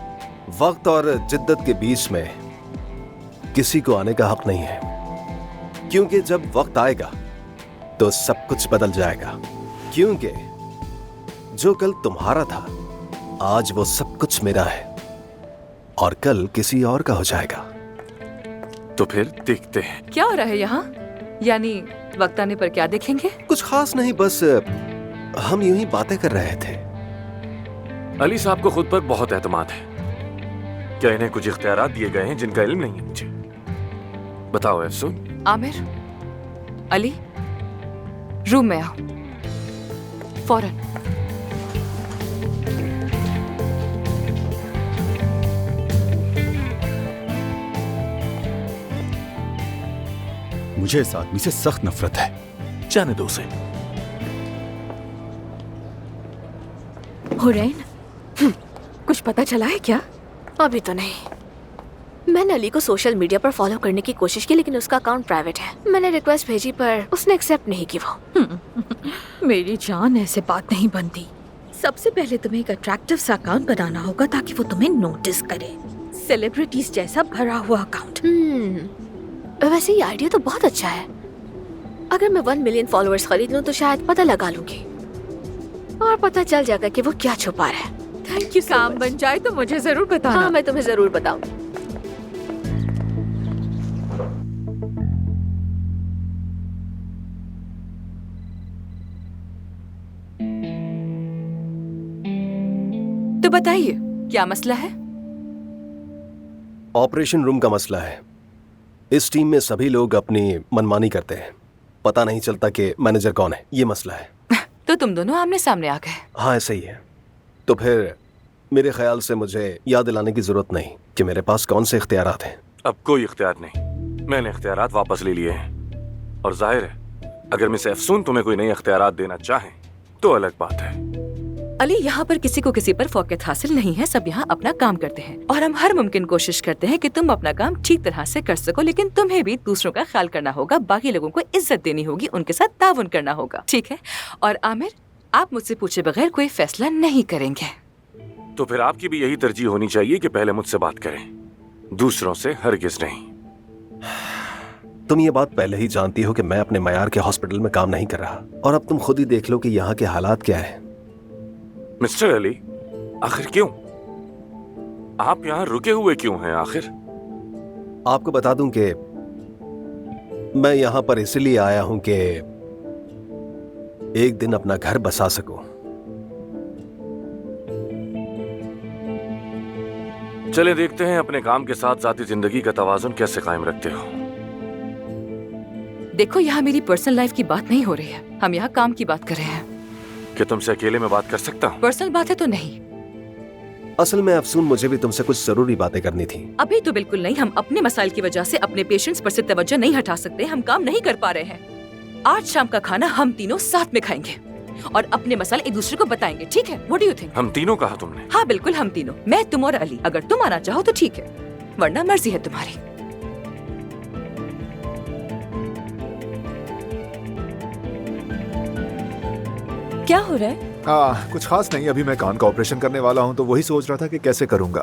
वक्त और जिद्दत के बीच में किसी को आने का हक नहीं है, क्योंकि जब वक्त आएगा तो सब कुछ बदल जाएगा। क्योंकि जो कल तुम्हारा था आज वो सब कुछ मेरा है, और कल किसी और का हो जाएगा। तो फिर देखते हैं क्या हो रहा है यहाँ। यानी वक्त आने पर क्या देखेंगे? कुछ खास नहीं, बस हम यूं ही बातें कर रहे थे। अली साहब को खुद पर बहुत एतमाद है। क्या इन्हें कुछ इख्तियारात दिए गए हैं जिनका इल्म नहीं है मुझे? बताओ एफसून। आमिर, अली, रूम में आओ फौरन। मुझे इस आदमी से सख्त नफरत है। जाने दो उसे। हुरैन, कुछ पता चला है क्या? अभी तो नहीं। मैंने अली को सोशल मीडिया पर फॉलो करने की कोशिश की, लेकिन उसका अकाउंट प्राइवेट है। मैंने रिक्वेस्ट भेजी पर उसने एक्सेप्ट नहीं की। वो मेरी जान, ऐसे बात नहीं बनती। सबसे पहले तुम्हें एक अट्रैक्टिव सा अकाउंट बनाना होगा ताकि वो तुम्हें नोटिस करे। सेलिब्रिटीज जैसा भरा हुआ अकाउंट। वैसे ये आइडिया तो बहुत अच्छा है। अगर मैं 1 मिलियन फॉलोअर्स खरीद लूं तो शायद पता लगा लूंगी, और पता चल जाएगा कि वो क्या छुपा रहा है। Thank you. काम बन जाए तो मुझे जरूर बताना। हाँ, मैं तुम्हें जरूर बताऊं। तो बताइए क्या मसला है? ऑपरेशन रूम का मसला है। इस टीम में सभी लोग अपनी मनमानी करते हैं, पता नहीं चलता कि मैनेजर कौन है। ये मसला है। तो तुम दोनों आमने सामने आ गए। हाँ ऐसा ही है। तो फिर मेरे ख्याल से मुझे याद दिलाने की जरूरत नहीं कि मेरे पास कौन से इख्तियारात हैं। अब कोई इख्तियार नहीं, मैंने इख्तियारात वापस ले लिए हैं। और जाहिर है अगर मिस एफसून तुम्हें कोई नए इख्तियारात देना चाहें तो अलग बात है, अली, यहाँ पर किसी को किसी पर फोकत हासिल नहीं है। सब यहाँ अपना काम करते हैं और हम हर मुमकिन कोशिश करते हैं कि तुम अपना काम ठीक तरह से कर सको, लेकिन तुम्हें भी दूसरों का ख्याल करना होगा, बाकी लोगों को इज्जत देनी होगी, उनके साथ ताउन करना होगा, ठीक है? और आमिर, आप मुझसे पूछे बगैर कोई फैसला नहीं करेंगे। तो फिर आपकी भी यही तरजीह होनी चाहिए कि पहले मुझसे बात करें, दूसरों से हरगिज नहीं। तुम ये बात पहले ही जानती हो कि मैं अपने मयार के हॉस्पिटल में काम नहीं कर रहा, और अब तुम खुद ही देख लो कि यहाँ के हालात क्या है। मिस्टर अली, आखिर क्यों? आप यहाँ रुके हुए क्यों हैं आखिर? आपको बता दूं कि मैं यहाँ पर इसलिए आया हूं कि एक दिन अपना घर बसा सकूं। चले देखते हैं अपने काम के साथ जाती जिंदगी का तवाजुन कैसे कायम रखते हो। देखो, यहाँ मेरी पर्सनल लाइफ की बात नहीं हो रही है, हम यहाँ काम की बात कर रहे हैं। कि तुमसे अकेले में बात कर सकता हूँ? पर्सनल बात है तो नहीं। असल में अफसून, मुझे भी तुमसे कुछ जरूरी बातें करनी थी। अभी तो बिल्कुल नहीं। हम अपने मसाइल की वजह से अपने पेशेंट्स पर से तवज्जो नहीं हटा सकते। हम काम नहीं कर पा रहे हैं। आज शाम का खाना हम तीनों साथ में खाएंगे और अपने मसाले एक दूसरे को बताएंगे, ठीक है? What do you think? हम तीनों कहा तुमने? हाँ बिल्कुल, हम तीनों, मैं, तुम और अली। अगर तुम आना चाहो तो ठीक है, वरना मर्जी है तुम्हारी। क्या हो रहा है? कुछ खास नहीं, अभी मैं कान का ऑपरेशन करने वाला हूँ, तो वही सोच रहा था कि कैसे करूंगा।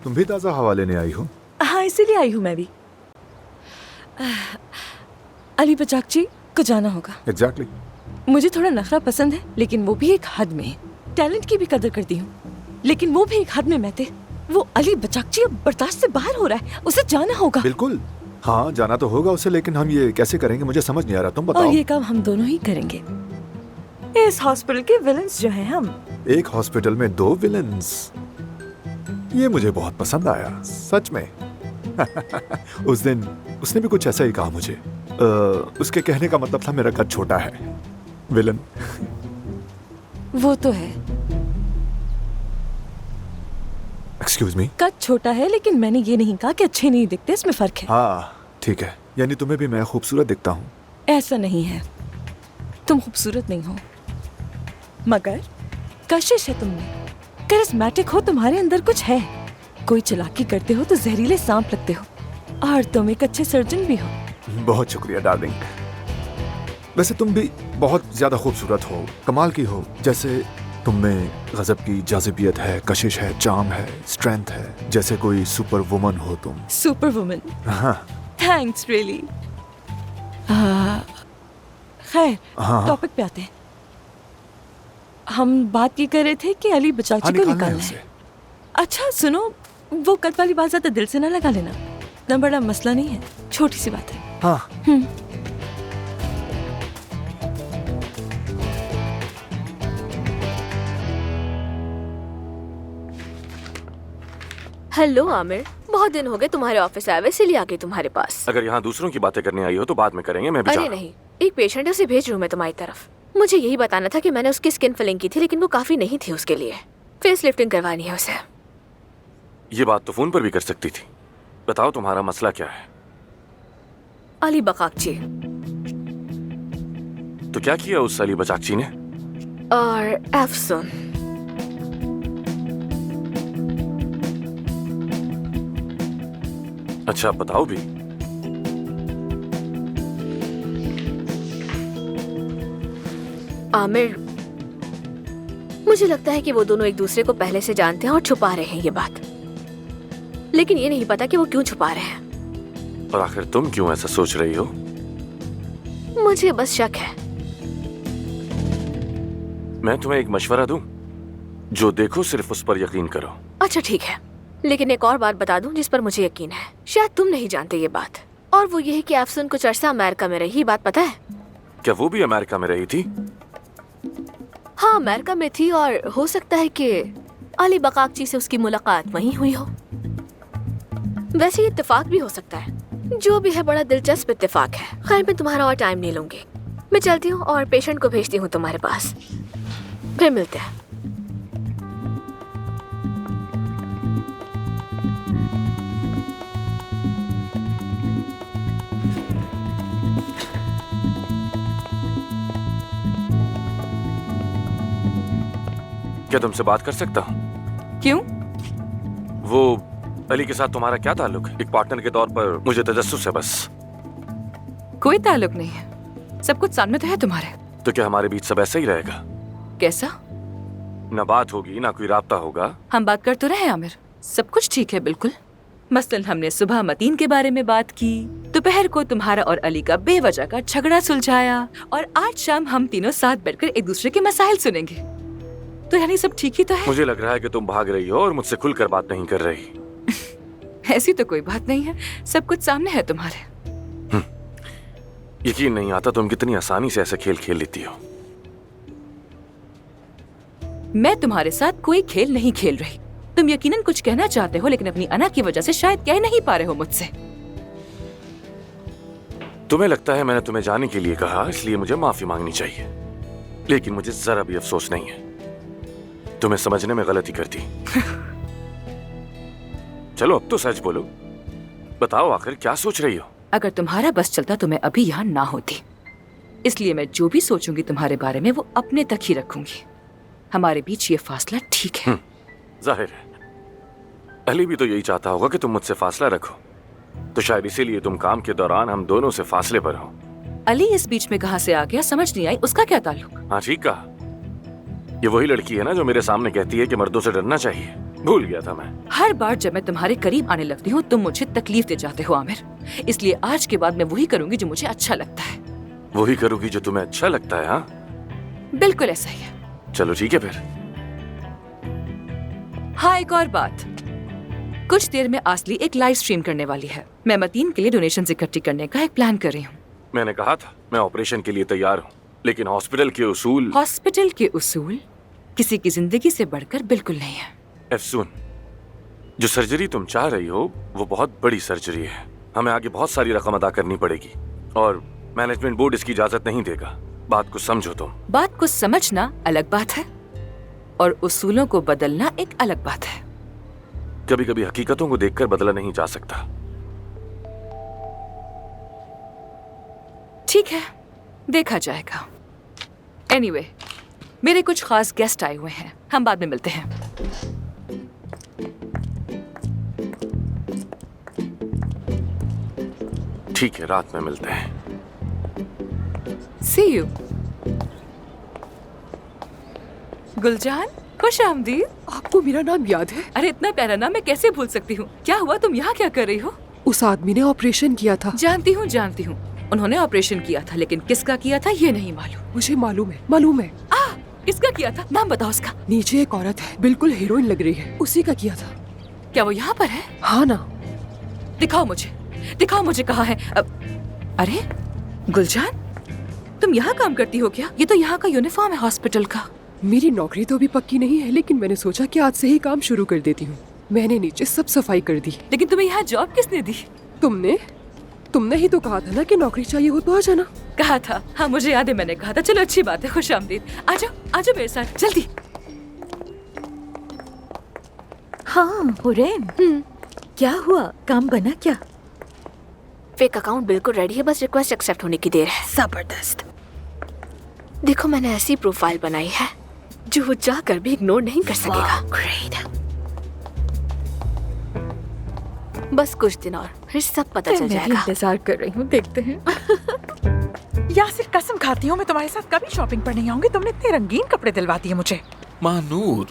तुम भी ताज़ा हवा लेने आई हो? हाँ, इसीलिए आई हूँ मैं भी। अली बचाकची को जाना होगा। एग्जैक्टली। मुझे थोड़ा नखरा पसंद है, लेकिन वो भी एक हद में। टैलेंट की भी कदर करती हूँ, लेकिन वो भी एक हद में। मैं वो अली बचाकची अब बर्दाश्त से बाहर हो रहा है, उसे जाना होगा। बिल्कुल, हाँ जाना तो होगा उसे, लेकिन हम ये कैसे करेंगे मुझे समझ नहीं आ रहा, तुम बताओ। और ये काम हम दोनों ही करेंगे। इस हॉस्पिटल के विलन्स जो हैं हम। एक हॉस्पिटल में 2 विलन्स, ये मुझे बहुत पसंद आया, सच में। उस दिन उसने भी कुछ ऐसा ही कहा मुझे। उसके कहने का मतलब था मेरा कद छोटा है। विलन। वो तो है। Excuse me. कद छोटा है, लेकिन मैंने ये नहीं कहा कि अच्छे नहीं दिखते, इसमें फर्क है। हाँ ठीक है, यानी तुम्हें भी मैं खूबसूरत दिखता हूँ? ऐसा नहीं है, तुम खूबसूरत नहीं हो, मगर कशिश है तुमने। करिश्मेटिक हो, तुम्हारे अंदर कुछ है। कोई चालाकी करते हो तो जहरीले सांप लगते हो, और तुम एक अच्छे सर्जन भी हो। बहुत शुक्रिया डार्लिंग। वैसे तुम भी बहुत ज्यादा खूबसूरत हो, कमाल की हो। जैसे तुम में गजब की जाज़िबियत है, कशिश है, चार्म है, स्ट्रेंथ है, जैसे कोई सुपर वुमन हो तुम। Super woman? हाँ। Thanks really. खैर, टॉपिक पे आते हैं। हम बात ये कर रहे थे कि अली बचाची को निकालना है। अच्छा सुनो, वो कल वाली बात ज्यादा दिल से ना लगा लेना, ना बड़ा मसला नहीं है, छोटी सी बात है। हाँ। हेलो आमिर, बहुत दिन हो गए तुम्हारे ऑफिस आए हुए, इसीलिए आ गई तुम्हारे पास। अगर यहाँ दूसरों की बातें करने आई हो तो बाद में करेंगे, मैं भी अरे नहीं, एक पेशेंट है, उसे भेज रही हूँ मैं तुम्हारी तरफ। मुझे यही बताना था कि मैंने उसकी स्किन फिलिंग की थी, लेकिन वो काफी नहीं थी उसके लिए। फेस लिफ्टिंग करवानी है उसे। ये बात तो फोन पर भी कर सकती थी। बताओ तुम्हारा मसला क्या है? अली बकाकची। तो क्या किया उस अली बचाकची ने? और एफसुन। अच्छा बताओ भी। आमिर, मुझे लगता है कि वो दोनों एक दूसरे को पहले से जानते हैं और छुपा रहे हैं ये बात, लेकिन ये नहीं पता कि वो क्यों छुपा रहे हैं। और आखिर तुम क्यों ऐसा सोच रही हो? मुझे बस शक है। मैं तुम्हें एक मशवरा दूं? जो देखो सिर्फ उस पर यकीन करो। अच्छा ठीक है, लेकिन एक और बात बता दूं जिस पर मुझे यकीन है। शायद तुम नहीं जानते ये बात, और वो ये है कि एफसुन कुछ अरसा अमेरिका में रही। बात पता है? क्या वो भी अमेरिका में रही थी? हाँ, अमेरिका में थी, और हो सकता है कि अली बकाकची से उसकी मुलाकात वहीं हुई हो। वैसे ये इत्तेफाक भी हो सकता है, जो भी है बड़ा दिलचस्प इत्तेफाक है। खैर, मैं तुम्हारा और टाइम नहीं लूंगी, मैं चलती हूँ और पेशेंट को भेजती हूँ तुम्हारे पास। फिर मिलते हैं। क्या तुमसे बात कर सकता हूँ? क्यों? वो अली के साथ तुम्हारा क्या ताल्लुक? एक पार्टनर के तौर पर मुझे तजस्सुस है बस। कोई ताल्लुक नहीं है, सब कुछ सामने तो है तुम्हारे। तो क्या हमारे बीच सब ऐसा ही रहेगा? कैसा? ना बात होगी ना कोई राब्ता होगा। हम बात कर तो रहे आमिर, सब कुछ ठीक है बिल्कुल। मसलन हमने सुबह मतीन के बारे में बात की, दोपहर को तुम्हारा और अली का बेवजह का झगड़ा सुलझाया, और आज शाम हम तीनों साथ बैठकर एक दूसरे के मसाइल सुनेंगे। तो यानी सब ठीक ही तो है। मुझे लग रहा है कि तुम भाग रही हो और मुझसे खुलकर बात नहीं कर रही। ऐसी तो कोई बात नहीं है, सब कुछ सामने है तुम्हारे। यकीन नहीं आता तुम कितनी आसानी से ऐसे खेल खेल लेती हो। मैं तुम्हारे साथ कोई खेल नहीं खेल रही। तुम यकीनन कुछ कहना चाहते हो, लेकिन अपनी अना की वजह से शायद कह नहीं पा रहे हो मुझसे। तुम्हें लगता है मैंने तुम्हें जाने के लिए कहा, इसलिए मुझे माफी मांगनी चाहिए, लेकिन मुझे जरा भी अफसोस नहीं है। तुम्हें समझने में गलती कर दी। चलो अब तो सच बोलो, बताओ आखिर क्या सोच रही हो? अगर तुम्हारा बस चलता तो मैं अभी यहाँ ना होती, इसलिए मैं जो भी सोचूंगी तुम्हारे बारे में वो अपने तक ही रखूंगी। हमारे बीच ये फासला ठीक है। जाहिर है अली भी तो यही चाहता होगा कि तुम मुझसे फासला रखो, तो शायद इसीलिए तुम काम के दौरान हम दोनों से फासले पर हो। अली इस बीच में कहाँ से आ गया समझ नहीं आई, उसका क्या ताल्लुक? हाँ ठीक कहा, ये वही लड़की है ना जो मेरे सामने कहती है कि मर्दों से डरना चाहिए। भूल गया था मैं। हर बार जब मैं तुम्हारे करीब आने लगती हूँ तुम मुझे तकलीफ दे जाते हो आमिर, इसलिए आज के बाद मैं वही करूंगी जो मुझे अच्छा लगता है। वही करूंगी जो तुम्हें अच्छा लगता है? हाँ बिल्कुल ऐसा ही है। चलो ठीक है फिर। हाँ एक और बात, कुछ देर में आसली एक लाइव स्ट्रीम करने वाली है। मैं मतीन के लिए डोनेशन इकट्ठी करने का एक प्लान कर रही हूँ। मैंने कहा था मैं ऑपरेशन के लिए तैयार हूँ, लेकिन हॉस्पिटल के उसूल किसी की जिंदगी से बढ़कर बिल्कुल नहीं है। अफसून, जो सर्जरी तुम चाह रही हो वो बहुत बड़ी सर्जरी है। हमें आगे बहुत सारी रकम अदा करनी पड़ेगी और मैनेजमेंट बोर्ड इसकी इजाजत नहीं देगा। बात को समझो तुम। बात को समझना अलग बात है और उसूलों को बदलना एक अलग बात है। कभी कभी हकीकतों को देखकर बदला नहीं जा सकता। ठीक है, देखा जाएगा। एनीवे, मेरे कुछ खास गेस्ट आए हुए हैं, हम बाद में मिलते हैं। ठीक है, रात में मिलते हैं। See you। गुलजान, खुश आमदीद। आपको मेरा नाम याद है? अरे इतना प्यारा नाम मैं कैसे भूल सकती हूँ। क्या हुआ, तुम यहाँ क्या कर रही हो? उस आदमी ने ऑपरेशन किया था। जानती हूँ। उन्होंने ऑपरेशन किया था, लेकिन किसका किया था ये नहीं मालूम। मुझे मालूम है। किसका किया था, नाम बताओ उसका। नीचे एक औरत है, बिल्कुल हीरोइन लग रही है, उसी का किया था। क्या वो यहाँ पर है? हाँ ना। दिखाओ मुझे कहाँ है। अरे गुलजान, तुम यहाँ काम करती हो क्या? ये तो यहाँ का यूनिफॉर्म है हॉस्पिटल का। मेरी नौकरी तो अभी पक्की नहीं है, लेकिन मैंने सोचा कि आज से ही काम शुरू कर देती हूँ। मैंने नीचे सब सफाई कर दी। लेकिन तुम्हें यहाँ जॉब किसने दी? तुमने ही तो कहा था ना कि नौकरी चाहिए हो तो आ जाना। कहा था? हाँ मुझे याद है, मैंने कहा था। चलो अच्छी बात है, खुश आमदीद। आजो मेरे साथ जल्दी। हाँ हुरैन, क्या हुआ, काम बना क्या? फेक अकाउंट बिल्कुल रेडी है, बस रिक्वेस्ट एक्सेप्ट होने की देर है। जबरदस्त। देखो मैंने ऐसी प्रोफाइल बनाई है जो वो जाकर भी इग्नोर नहीं कर सकेगा। ग्रेट। बस कुछ दिन और फिर सब पता चल जाएगा। इंतजार कर रही हूँ, देखते हैं। यासिर, कसम खाती हूँ मैं तुम्हारे साथ कभी शॉपिंग पर नहीं आऊंगी। तुमने इतने रंगीन कपड़े दिलवा दिए मुझे। मानूर,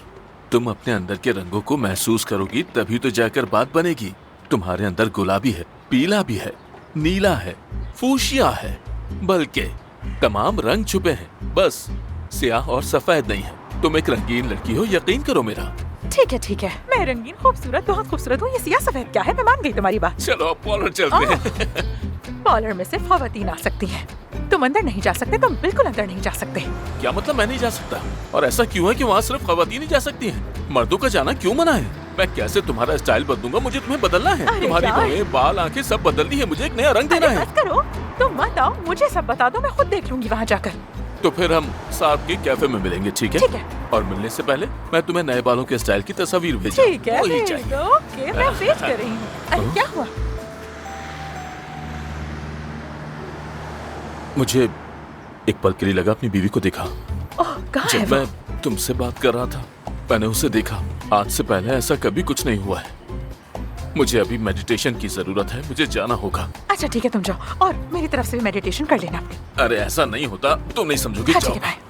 तुम अपने अंदर के रंगों को महसूस करोगी तभी तो जाकर बात बनेगी। तुम्हारे अंदर गुलाबी है, पीला भी है, नीला है, फूशिया है, बल्कि तमाम रंग छुपे हैं। बस स्याह और सफेद नहीं है। तुम एक रंगीन लड़की हो, यकीन करो मेरा। ठीक है, मैं रंगीन खूबसूरत, बहुत खूबसूरत हूँ। ये सियाह सफेद क्या है, मैं मान गई तुम्हारी बात। चलो अब पार्लर चलते हैं। पार्लर में से खवातीन आ सकती हैं, तुम अंदर नहीं जा सकते। तुम बिल्कुल अंदर नहीं जा सकते। क्या मतलब मैं नहीं जा सकता? और ऐसा क्यों है कि वहाँ सिर्फ खवातीन ही जा सकती हैं? मर्दों का जाना क्यों मना है? मैं कैसे तुम्हारा स्टाइल बदलूंगा? मुझे तुम्हें बदलना है। तुम्हारी भवें, बाल, आंखें सब बदलनी है। मुझे एक नया रंग देना है। बस करो, तुम मत आओ, मुझे सब बता दो, मैं खुद देख लूंगी वहाँ जाकर। तो फिर हम साथ के कैफे में मिलेंगे, ठीक है? और मिलने से पहले मैं तुम्हें नए बालों के स्टाइल की तस्वीर भेजूंगा। ठीक है, वही चाहिए। ओके, मैं वेट कर रही हूँ। अरे क्या हुआ? मुझे एक पल के लिए लगा अपनी बीवी को देखा। कहाँ है जब वो? मैं तुमसे बात कर रहा था मैंने उसे देखा। आज से पहले ऐसा कभी कुछ नहीं हुआ है। मुझे अभी मेडिटेशन की जरूरत है, मुझे जाना होगा। अच्छा ठीक है, तुम जाओ और मेरी तरफ से भी मेडिटेशन कर लेना अपनी। अरे ऐसा नहीं होता, तुम नहीं समझोगी। हाँ, जाओ। ठीक है, बाय।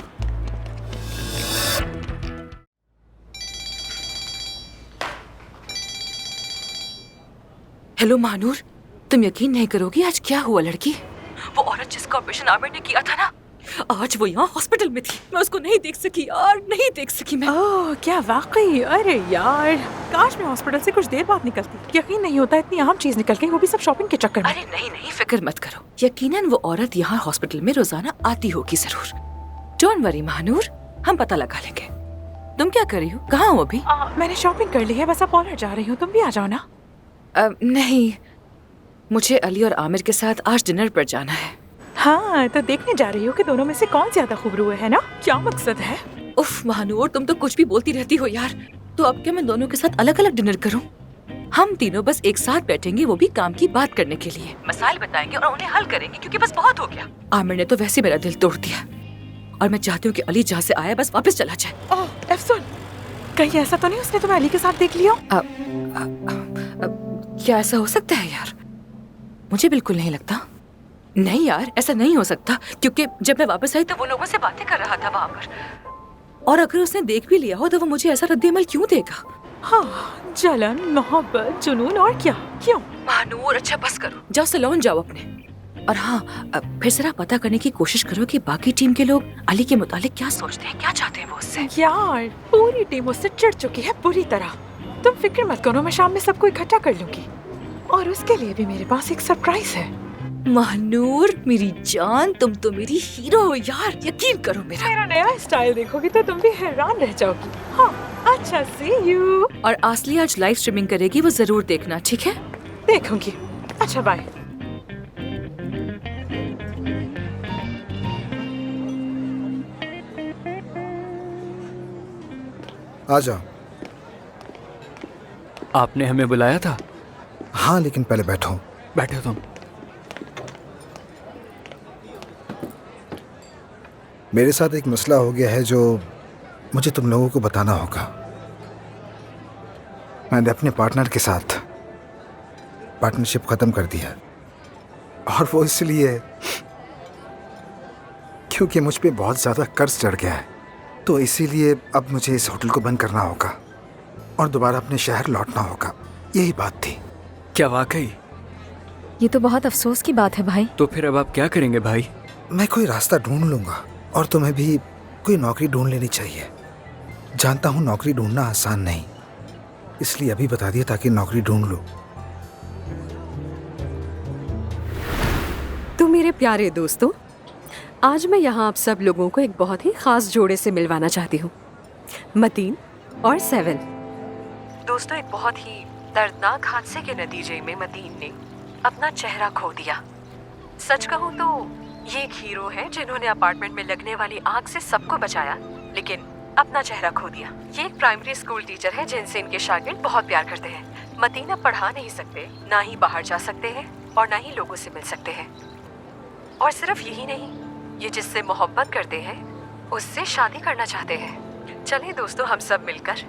हेलो महानूर, तुम यकीन नहीं करोगी आज क्या हुआ लड़की। वो औरत जिसका ऑपरेशन आमिर ने किया था ना, आज वो यहाँ हॉस्पिटल में थी। मैं उसको नहीं देख सकी यार, नहीं देख सकी मैं। ओह क्या वाकई, अरे यार काश मैं हॉस्पिटल से कुछ देर बाद निकलती। यकीन नहीं होता इतनी अहम चीज निकल गई, वो भी सब शॉपिंग के चक्कर में। अरे नहीं नहीं, फिक्र मत करो, यकीनन वो औरत यहाँ हॉस्पिटल में रोजाना आती होगी जरूर। डोंट वरी महानूर, हम पता लगा लेंगे। तुम क्या कर रही हो, कहाँ हो अभी? मैंने शॉपिंग कर ली है, बस अब पार्लर जा रही हूँ, तुम भी आ जाओ ना। नहीं, मुझे अली और आमिर के साथ आज डिनर पर जाना है। हाँ तो देखने जा रही हो कि दोनों में से कौन ज्यादा खूबरू है ना? क्या मकसद है? उफ महानूर, तुम तो कुछ भी बोलती रहती हो यार। तो अब क्या मैं दोनों के साथ अलग अलग डिनर करूं? हम तीनों बस एक साथ बैठेंगे, वो भी काम की बात करने के लिए। मसाइल बताएंगे और उन्हें हल करेंगे, क्योंकि बस बहुत हो गया। आमिर ने तो वैसे मेरा दिल तोड़ दिया और मैं चाहती हूँ कि अली जहाँ से आया बस वापस चला जाए। ओह अफसोस, कहीं ऐसा तो नहीं उसने तुम्हें अली के साथ देख लिया? क्या ऐसा हो सकता है यार? मुझे बिल्कुल नहीं लगता। नहीं यार, ऐसा नहीं हो सकता, क्योंकि जब मैं वापस आई तो वो लोगों से बातें कर रहा था वहाँ पर। और अगर उसने देख भी लिया हो तो वो मुझे ऐसा रद्द-ए-अमल क्यों देगा? हाँ, जलन, मोहब्बत, जुनून और क्या? क्यों? महानूर अच्छा बस करो, जाओ सैलून जाओ अपने। और हाँ, फिर जरा पता करने की कोशिश करो कि बाकी टीम के लोग अली के मुतालिक क्या सोचते हैं, क्या चाहते हैं वो उससे। यार पूरी टीम उससे चिढ़ चुकी है बुरी तरह। तुम फिक्र मत करो, मैं शाम में सबको इकट्ठा कर लूंगी और उसके लिए भी मेरे पास एक सरप्राइज है। महानूर मेरी जान, तुम तो मेरी हीरो हो यार, यकीन करो मेरा नया स्टाइल देखोगी तो तुम भी हैरान रह जाओगी। हाँ, अच्छा सी यू। और आसली आज लाइव स्ट्रीमिंग करेगी, वो जरूर देखना, ठीक है? देखूंगी। अच्छा बाय। आ जाओ। आपने हमें बुलाया था? हाँ लेकिन पहले बैठो। बैठो तुम। मेरे साथ एक मसला हो गया है जो मुझे तुम लोगों को बताना होगा। मैंने अपने पार्टनर के साथ पार्टनरशिप ख़त्म कर दिया और वो इसलिए क्योंकि मुझ पे बहुत ज़्यादा कर्ज चढ़ गया है। तो इसीलिए अब मुझे इस होटल को बंद करना होगा और दोबारा अपने शहर लौटना होगा। यही बात थी। क्या वाकई? ये तो बहुत अफसोस की बात है भाई। तो फिर अब आप क्या करेंगे भाई? मैं कोई रास्ता ढूंढ लूंगा और तुम्हें भी कोई नौकरी ढूंढ लेनी चाहिए। जानता हूँ नौकरी ढूंढना आसान नहीं, इसलिए अभी बता दिया ताकि नौकरी ढूंढ लो। तो मेरे प्यारे दोस्तों, आज मैं यहाँ आप सब लोगों को एक बहुत ही खास जोड़े से मिलवाना चाहती हूँ, मतीन और सेवन। दोस्तों, एक बहुत ही दर्दनाक हादसे के नतीजे में मतीन ने अपना चेहरा खो दिया। सच कहूँ तो ये एक हीरो है जिन्होंने अपार्टमेंट में लगने वाली आग से सबको बचाया, लेकिन अपना चेहरा खो दिया। ये एक प्राइमरी स्कूल टीचर है जिनसे इनके शागिर्द बहुत प्यार करते हैं। मतीन अब पढ़ा नहीं सकते, ना ही बाहर जा सकते हैं और ना ही लोगों से मिल सकते हैं। और सिर्फ यही नहीं, ये जिससे मोहब्बत करते हैं उससे शादी करना चाहते हैं। चलिए दोस्तों, हम सब मिलकर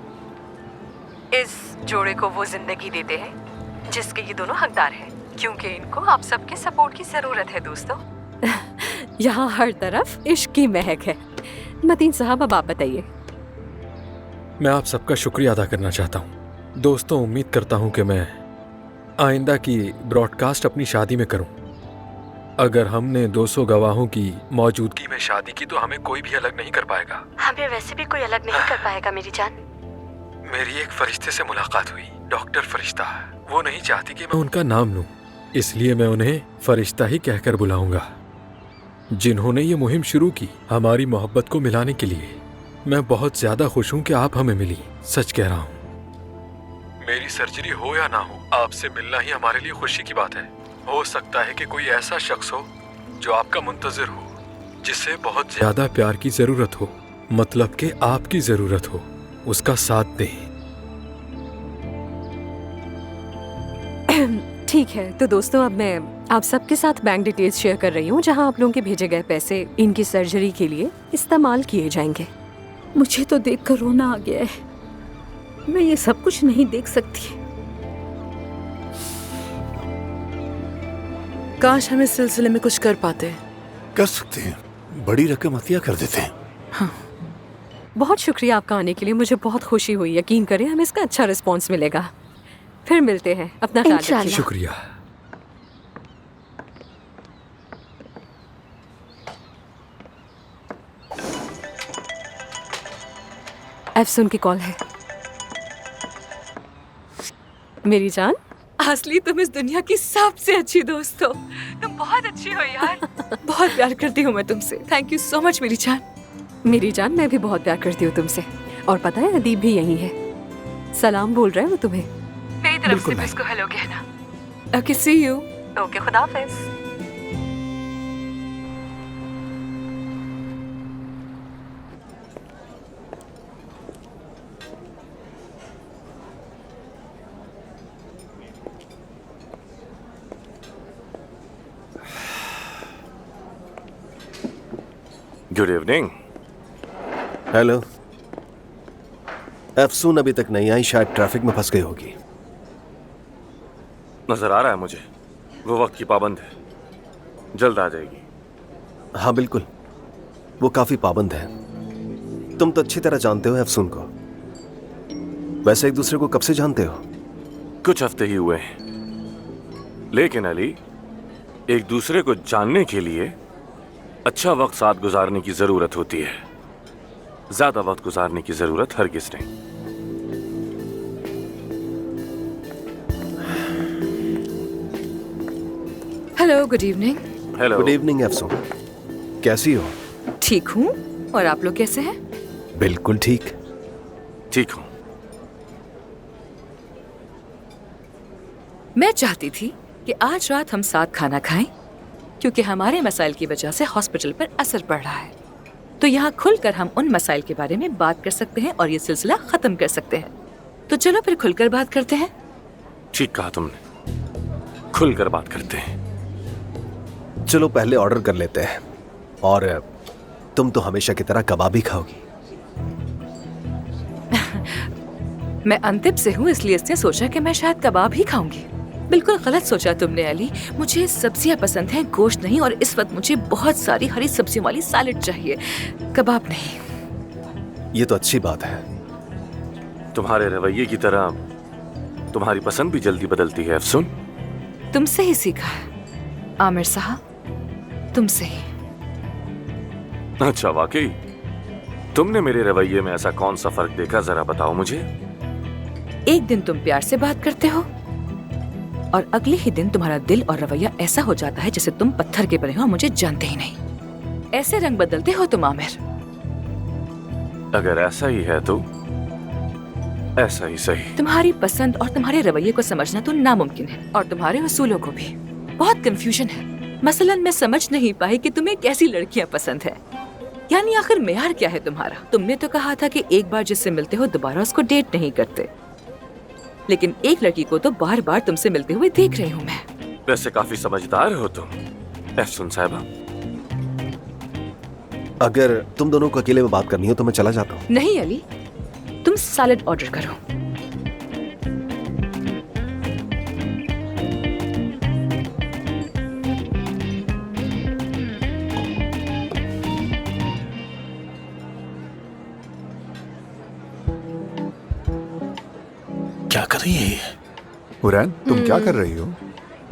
इस जोड़े को वो जिंदगी देते हैं जिसके ये दोनों हकदार हैं, क्योंकि इनको आप सबके सपोर्ट की जरूरत है। दोस्तों, यहाँ हर तरफ इश्क की महक है। मतीन साहब, अब आप बताइए। मैं आप सबका शुक्रिया अदा करना चाहता हूँ। दोस्तों, उम्मीद करता हूँ कि मैं आइंदा की ब्रॉडकास्ट अपनी शादी में करूँ। अगर हमने 200 गवाहों की मौजूदगी में शादी की तो हमें कोई भी अलग नहीं कर पाएगा। हमें वैसे भी कोई अलग नहीं कर पाएगा मेरी जान। मेरी एक फरिश्ते से मुलाकात हुई, डॉक्टर फरिश्ता। वो नहीं चाहती कि मैं उनका नाम लूं, इसलिए मैं उन्हें फरिश्ता ही कहकर बुलाऊंगा। जिन्होंने ये मुहिम शुरू की हमारी मोहब्बत को मिलाने के लिए। मैं बहुत ज्यादा खुश हूँ कि आप हमें मिली। सच कह रहा हूँ, मेरी सर्जरी हो या ना हो, आपसे मिलना ही हमारे लिए खुशी की बात है। हो सकता है कि कोई ऐसा शख्स हो जो आपका मुंतजिर हो, जिसे बहुत ज्यादा प्यार की जरूरत हो, मतलब कि आपकी जरूरत हो, उसका साथ दें। ठीक है, तो दोस्तों अब मैं आप सबके साथ बैंक डिटेल्स शेयर कर रही हूँ, जहाँ आप लोगों के भेजे गए पैसे इनकी सर्जरी के लिए इस्तेमाल किए जाएंगे। मुझे तो देखकर रोना आ गया है। मैं ये सब कुछ नहीं देख सकती। काश हम इस सिलसिले में कुछ कर पाते। कर सकते हैं, बड़ी रकम अतिया कर देते हैं। बहुत शुक्रिया आपका आने के लिए, मुझे बहुत खुशी हुई। यकीन करें हमें इसका अच्छा रिस्पॉन्स मिलेगा। फिर मिलते हैं, अपना ख्याल रखिए। शुक्रिया। एफसून की कॉल है। मेरी जान, असली तुम इस दुनिया की सबसे अच्छी दोस्त हो। तुम बहुत अच्छी हो यार। बहुत प्यार करती हूँ मैं तुमसे। थैंक यू सो मच मेरी जान। मेरी जान, मैं भी बहुत प्यार करती हूँ तुमसे। और पता है अदीब भी यही है। सलाम बोल रहा है वो तुम्हें। मेरी तरफ से भी उसको हेलो कहना। Okay, C you. ओके, खुदा हाफिज। Good evening. हेलो। अफसून अभी तक नहीं आई, शायद ट्रैफिक में फंस गई होगी। नजर आ रहा है मुझे, वो वक्त की पाबंद है, जल्द आ जाएगी। हाँ बिल्कुल, वो काफी पाबंद है। तुम तो अच्छी तरह जानते हो अफसून को। वैसे एक दूसरे को कब से जानते हो? कुछ हफ्ते ही हुए हैं, लेकिन अली, एक दूसरे को जानने के लिए अच्छा वक्त साथ गुजारने की जरूरत होती है। ज्यादा वक्त गुजारने की जरूरत हरगिज नहीं। Hello, good evening. Hello. Good evening Afsoon, कैसी हो? ठीक हूँ, और आप लोग कैसे हैं? बिल्कुल ठीक। ठीक हूँ। मैं चाहती थी कि आज रात हम साथ खाना खाएं, क्योंकि हमारे मसाइल की वजह से हॉस्पिटल पर असर पड़ रहा है। तो यहाँ खुलकर हम उन मसाइल के बारे में बात कर सकते हैं और ये सिलसिला खत्म कर सकते हैं। तो चलो फिर खुलकर बात करते हैं। ठीक कहा तुमने, खुलकर बात करते हैं। चलो पहले ऑर्डर कर लेते हैं। और तुम तो हमेशा की तरह कबाब ही खाओगी। मैं अंतिम से हूँ, इसलिए इसने सोचा कि मैं शायद कबाब ही खाऊंगी। बिल्कुल गलत सोचा तुमने अली। मुझे सब्जियां पसंद हैं, गोश्त नहीं, और इस वक्त मुझे बहुत सारी हरी सब्जियों वाली सैलेड चाहिए, कबाब नहीं। ये तो अच्छी बात है। तुम्हारे रवैये की तरह तुम्हारी पसंद भी जल्दी बदलती है अफसून। तुमसे ही सीखा है आमिर साहब, तुमसे ही। अच्छा, वाकई तुमने मेरे रवैये में ऐसा कौन सा फर्क देखा, जरा बताओ मुझे। एक दिन तुम प्यार से बात करते हो और अगले ही दिन तुम्हारा दिल और रवैया ऐसा हो जाता है जैसे तुम पत्थर के बने हो और मुझे जानते ही नहीं। ऐसे रंग बदलते हो तुम आमिर। अगर ऐसा ही है तो ऐसा ही सही। तुम्हारी पसंद और तुम्हारे रवैये को समझना तो नामुमकिन है, और तुम्हारे उसूलों को भी। बहुत कंफ्यूजन है। मसलन मैं समझ नहीं पाई कि तुम्हें कैसी लड़कियां पसंद है। यानी आखिर मेयार क्या है तुम्हारा? तुमने तो कहा था कि एक बार जिससे मिलते हो दोबारा उसको डेट नहीं करते, लेकिन एक लड़की को तो बार बार तुमसे मिलते हुए देख रही हूँ मैं। वैसे काफी समझदार हो तुम अफसून साहिबा। अगर तुम दोनों को अकेले में बात करनी हो तो मैं चला जाता हूँ। नहीं अली, तुम सैलेड ऑर्डर करो। क्या कर रही है ये? हुरैन, तुम क्या कर रही हो?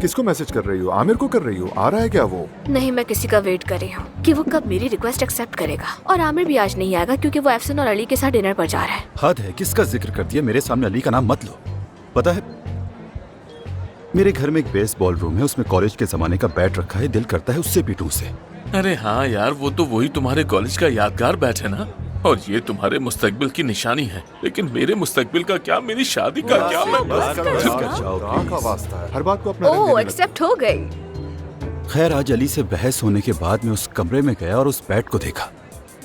किसको मैसेज कर रही हो? आमिर को कर रही हो? आ रहा है क्या वो? नहीं, मैं किसी का वेट कर रही हूँ कि वो कब मेरी रिक्वेस्ट एक्सेप्ट करेगा। और आमिर भी आज नहीं आएगा क्योंकि वो एफसन और अली के साथ डिनर पर जा रहा है। हद है, किसका जिक्र करती है? मेरे सामने अली का नाम मत लो। पता है, मेरे घर में एक बेसबॉल रूम है, उसमें कॉलेज के जमाने का बैट रखा है। दिल करता है उससे पीटूं उसे। अरे हाँ यार, वो तो वही तुम्हारे कॉलेज का यादगार बैट है ना, और ये तुम्हारे मुस्तकबिल की निशानी है। लेकिन मेरे मुस्तकबिल का क्या, मेरी शादी का क्या? मैं बस हर बात को अपना ओह, एक्सेप्ट हो गई। खैर, आज अली से बहस होने के बाद मैं उस कमरे में गया और उस बैट को देखा।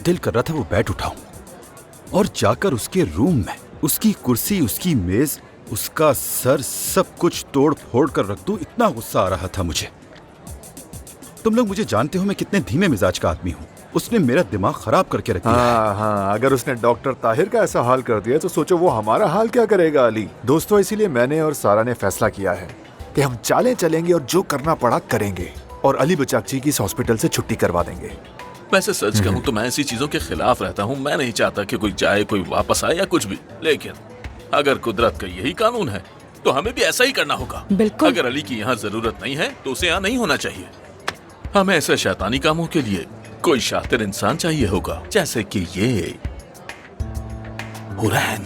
दिल कर रहा था वो बैट उठाऊं और जाकर उसके रूम में उसकी कुर्सी, उसकी मेज, उसका सर, सब कुछ तोड़ फोड़ कर रख दूं। इतना गुस्सा आ रहा था मुझे। तुम लोग मुझे जानते हो मैं कितने धीमे मिजाज का आदमी हूं। उसने मेरा दिमाग खराब करके रख दिया। हाँ हाँ, अगर उसने डॉक्टर ताहिर का ऐसा हाल कर दिया तो सोचो वो हमारा हाल क्या करेगा अली। दोस्तों, इसीलिए मैंने और सारा ने फैसला किया है कि हम चालें चलेंगे और जो करना पड़ा करेंगे और अली बचाकची की इस हॉस्पिटल से छुट्टी करवा देंगे। वैसे सच कहूँ तो मैं ऐसी चीजों के खिलाफ रहता हूँ। मैं नहीं चाहता कि कोई जाए, कोई वापस आए या कुछ भी, लेकिन अगर कुदरत का यही कानून है तो हमें भी ऐसा ही करना होगा। बिल्कुल। अगर अली की यहाँ जरूरत नहीं है तो उसे यहाँ नहीं होना चाहिए। हमें ऐसे शैतानी कामों के लिए कोई शातिर इंसान चाहिए होगा, जैसे कि ये हुरैन।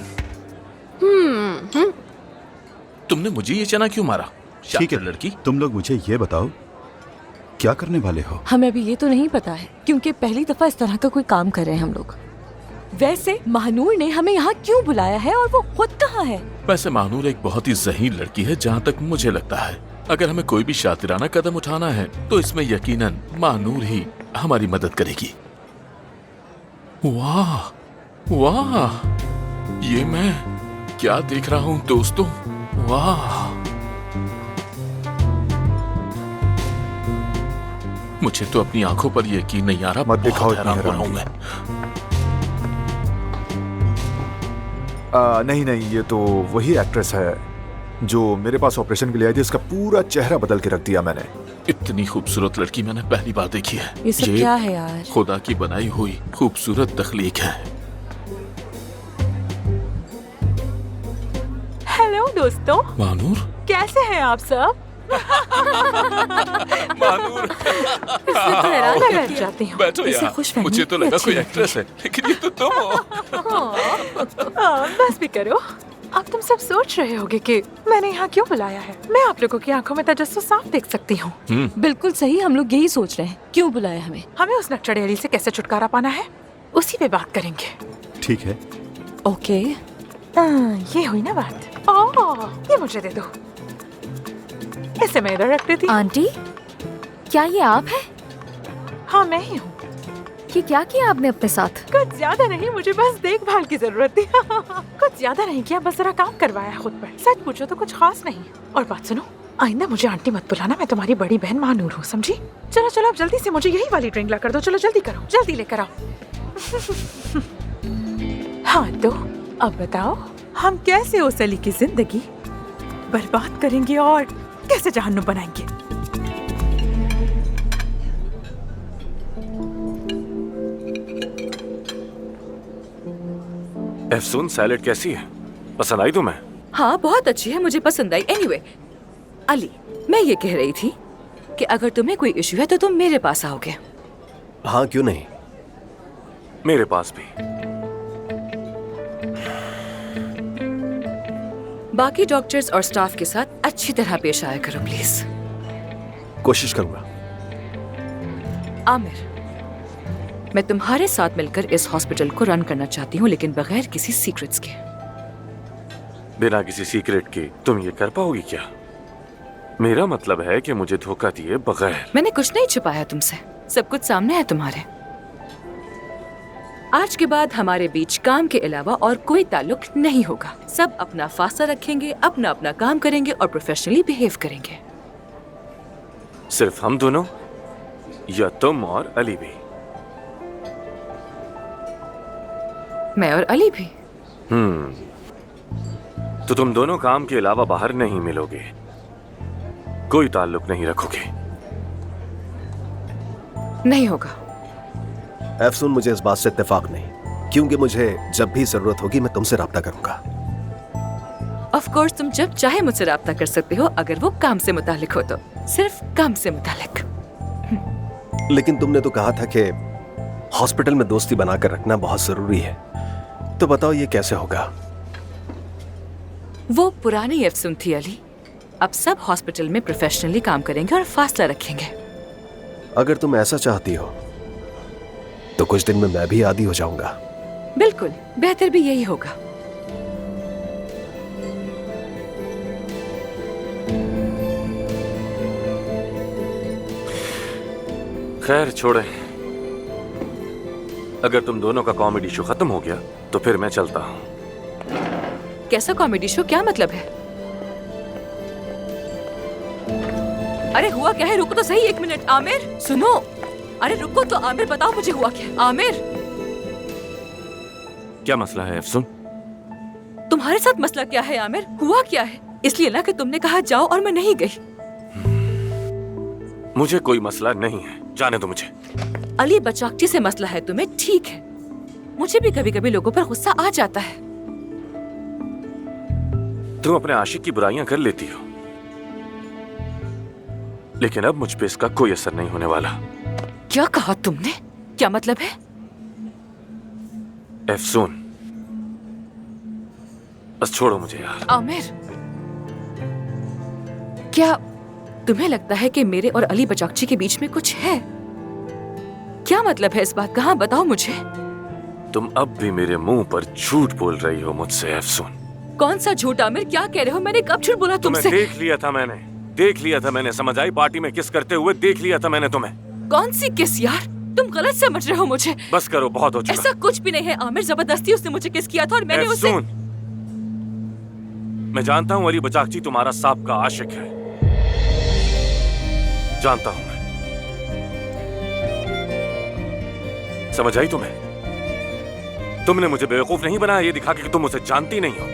तुमने मुझे ये चना क्यों मारा? ठीक है लड़की, तुम लोग मुझे ये बताओ क्या करने वाले हो? हमें अभी ये तो नहीं पता है, क्योंकि पहली दफा इस तरह का कोई काम कर रहे हैं हम लोग। वैसे महानूर ने हमें यहाँ क्यों बुलाया है और वो खुद कहाँ है? वैसे महानूर एक बहुत ही ज़हीन लड़की है, जहाँ तक मुझे लगता है। अगर हमें कोई भी शातिराना कदम उठाना है तो इसमें यकीनन महानूर ही हमारी मदद करेगी। वाह वाह, ये मैं क्या देख रहा हूँ दोस्तों? वाह, मुझे तो अपनी आंखों पर यकीन नहीं आ रहा। मत दिखाओ इतना हैरान हूं मैं। नहीं नहीं, ये तो वही एक्ट्रेस है जो मेरे पास ऑपरेशन के लिए आई थी। इसका पूरा चेहरा बदल के रख दिया मैंने। इतनी खूबसूरत लड़की मैंने पहली बार देखी है। ये सब क्या है यार? खुदा की बनाई हुई खूबसूरत तख्लीक है। हेलो दोस्तों। महानूर, कैसे हैं आप सब? महानूर, इसमें तो हैरान रह जाती हूँ। बैठो इसे यार, खुशफहमी मुझे तो लगा अच्छी कोई लगती एक्ट्रेस है, लेकिन ये तो तुम हो। बस भी करो। अब तुम सब सोच रहे होगे कि मैंने यहाँ क्यों बुलाया है। मैं आप लोगों की आंखों में तजस्सुस साफ देख सकती हूँ। बिल्कुल सही, हम लोग यही सोच रहे हैं, क्यों बुलाया हमें? हमें उस नक्चड़े अली से कैसे छुटकारा पाना है, उसी पे बात करेंगे। ठीक है। ओके, ये हुई ना बात। ओह, ये मुझे दे दो। इसे मैं इधर रख देती। आंटी, क्या ये आप हैं? हाँ, मैं ही हूँ। ये क्या किया आपने अपने साथ? कुछ ज्यादा नहीं, मुझे बस देखभाल की जरूरत थी। कुछ ज्यादा नहीं किया, बस जरा काम करवाया खुद पर। सच पूछो तो कुछ खास नहीं। और बात सुनो, आइंदा मुझे आंटी मत बुलाना, मैं तुम्हारी बड़ी बहन महानूर हूँ, समझी? चलो चलो, अब जल्दी से मुझे यही वाली ड्रिंक ला कर दो। चलो जल्दी करो, जल्दी लेकर आओ। हाँ तो अब बताओ, हम कैसे उस अली की जिंदगी बर्बाद करेंगे और कैसे जहन्नुम बनाएंगे? अफसून, सैलेड कैसी है? पसंद आई तुम्हें? हाँ, बहुत अच्छी है, मुझे पसंद आई। एनीवे, अली, मैं ये कह रही थी कि अगर तुम्हें कोई इशू है तो तुम मेरे पास आओगे। हाँ, क्यों नहीं? मेरे पास भी। बाकी डॉक्टर्स और स्टाफ के साथ अच्छी तरह पेश आया करो प्लीज। कोशिश करूंगा। आमिर, मैं तुम्हारे साथ मिलकर इस हॉस्पिटल को रन करना चाहती हूँ, लेकिन बगैर किसी सीक्रेट्स के। बिना किसी सीक्रेट के तुम ये कर पाओगी क्या? मेरा मतलब है कि मुझे धोखा दिए बगैर। मैंने कुछ नहीं छिपाया तुमसे, सब कुछ सामने है तुम्हारे। आज के बाद हमारे बीच काम के अलावा और कोई ताल्लुक नहीं होगा। सब अपना फासला रखेंगे, अपना अपना काम करेंगे और प्रोफेशनली बिहेव करेंगे। सिर्फ हम दोनों या तुम और अली भी? मैं और अली भी। तो तुम दोनों काम के अलावा बाहर नहीं मिलोगे, कोई ताल्लुक नहीं रखोगे? नहीं होगा। अफसून, मुझे इस बात से इत्तेफाक नहीं, क्योंकि मुझे जब भी जरूरत होगी मैं तुमसे राब्ता करूंगा। ऑफ कोर्स, तुम जब चाहे मुझसे राब्ता कर सकते हो, अगर वो काम से मुतालिक हो तो। सिर्फ काम से मुतालिक। लेकिन तुमने तो कहा था कि हॉस्पिटल में दोस्ती बनाकर रखना बहुत जरूरी है, तो बताओ ये कैसे होगा? वो पुरानी अफसून थी अली। अब सब हॉस्पिटल में प्रोफेशनली काम करेंगे और फासला रखेंगे। अगर तुम ऐसा चाहती हो तो कुछ दिन में मैं भी आदी हो जाऊंगा। बिल्कुल, बेहतर भी यही होगा। खैर छोड़े, अगर तुम दोनों का कॉमेडी शो खत्म हो गया तो फिर मैं चलता हूँ। कैसा कॉमेडी शो? क्या मतलब है? अरे हुआ क्या है? रुको तो सही एक मिनट। आमिर सुनो, अरे रुको तो आमिर, बताओ मुझे हुआ क्या? आमिर, क्या मसला है अफसून? तुम्हारे साथ मसला क्या है आमिर? हुआ क्या है? इसलिए ना कि तुमने कहा जाओ और मैं नहीं गई। मुझे कोई मसला नहीं है, जाने दो मुझे। अली बचाकची से मसला है तुम्हें, ठीक है। मुझे भी कभी कभी लोगों पर गुस्सा आ जाता है। तुम अपने आशिक की बुराइयां कर लेती हो, लेकिन अब मुझ पे इसका कोई असर नहीं होने वाला। क्या कहा तुमने? क्या मतलब है? अफसून, बस छोड़ो मुझे यार। आमिर, क्या तुम्हें लगता है कि मेरे और अली बचाकची के बीच में कुछ है? क्या मतलब है इस बात का? हाँ बताओ मुझे। तुम अब भी मेरे मुंह पर झूठ बोल रही हो मुझसे अफसून। कौन सा झूठ आमिर? क्या कह रहे हो? मैंने कब झूठ बोला तुमसे? देख लिया था मैंने, समझ आई पार्टी में किस करते हुए देख लिया था मैंने तुम्हें। कौन सी किस यार? तुम गलत समझ रहे हो मुझे। बस करो, बहुत हो चुका। ऐसा कुछ भी नहीं है आमिर, जबरदस्ती उसने मुझे किस किया था और मैंने उसे। मैं जानता हूँ अली बचाकची तुम्हारा सांप का आशिक है, जानता हूं मैं। समझ आई तुम्हें? तुमने मुझे बेवकूफ नहीं बनाया ये दिखा के कि तुम उसे जानती नहीं हो।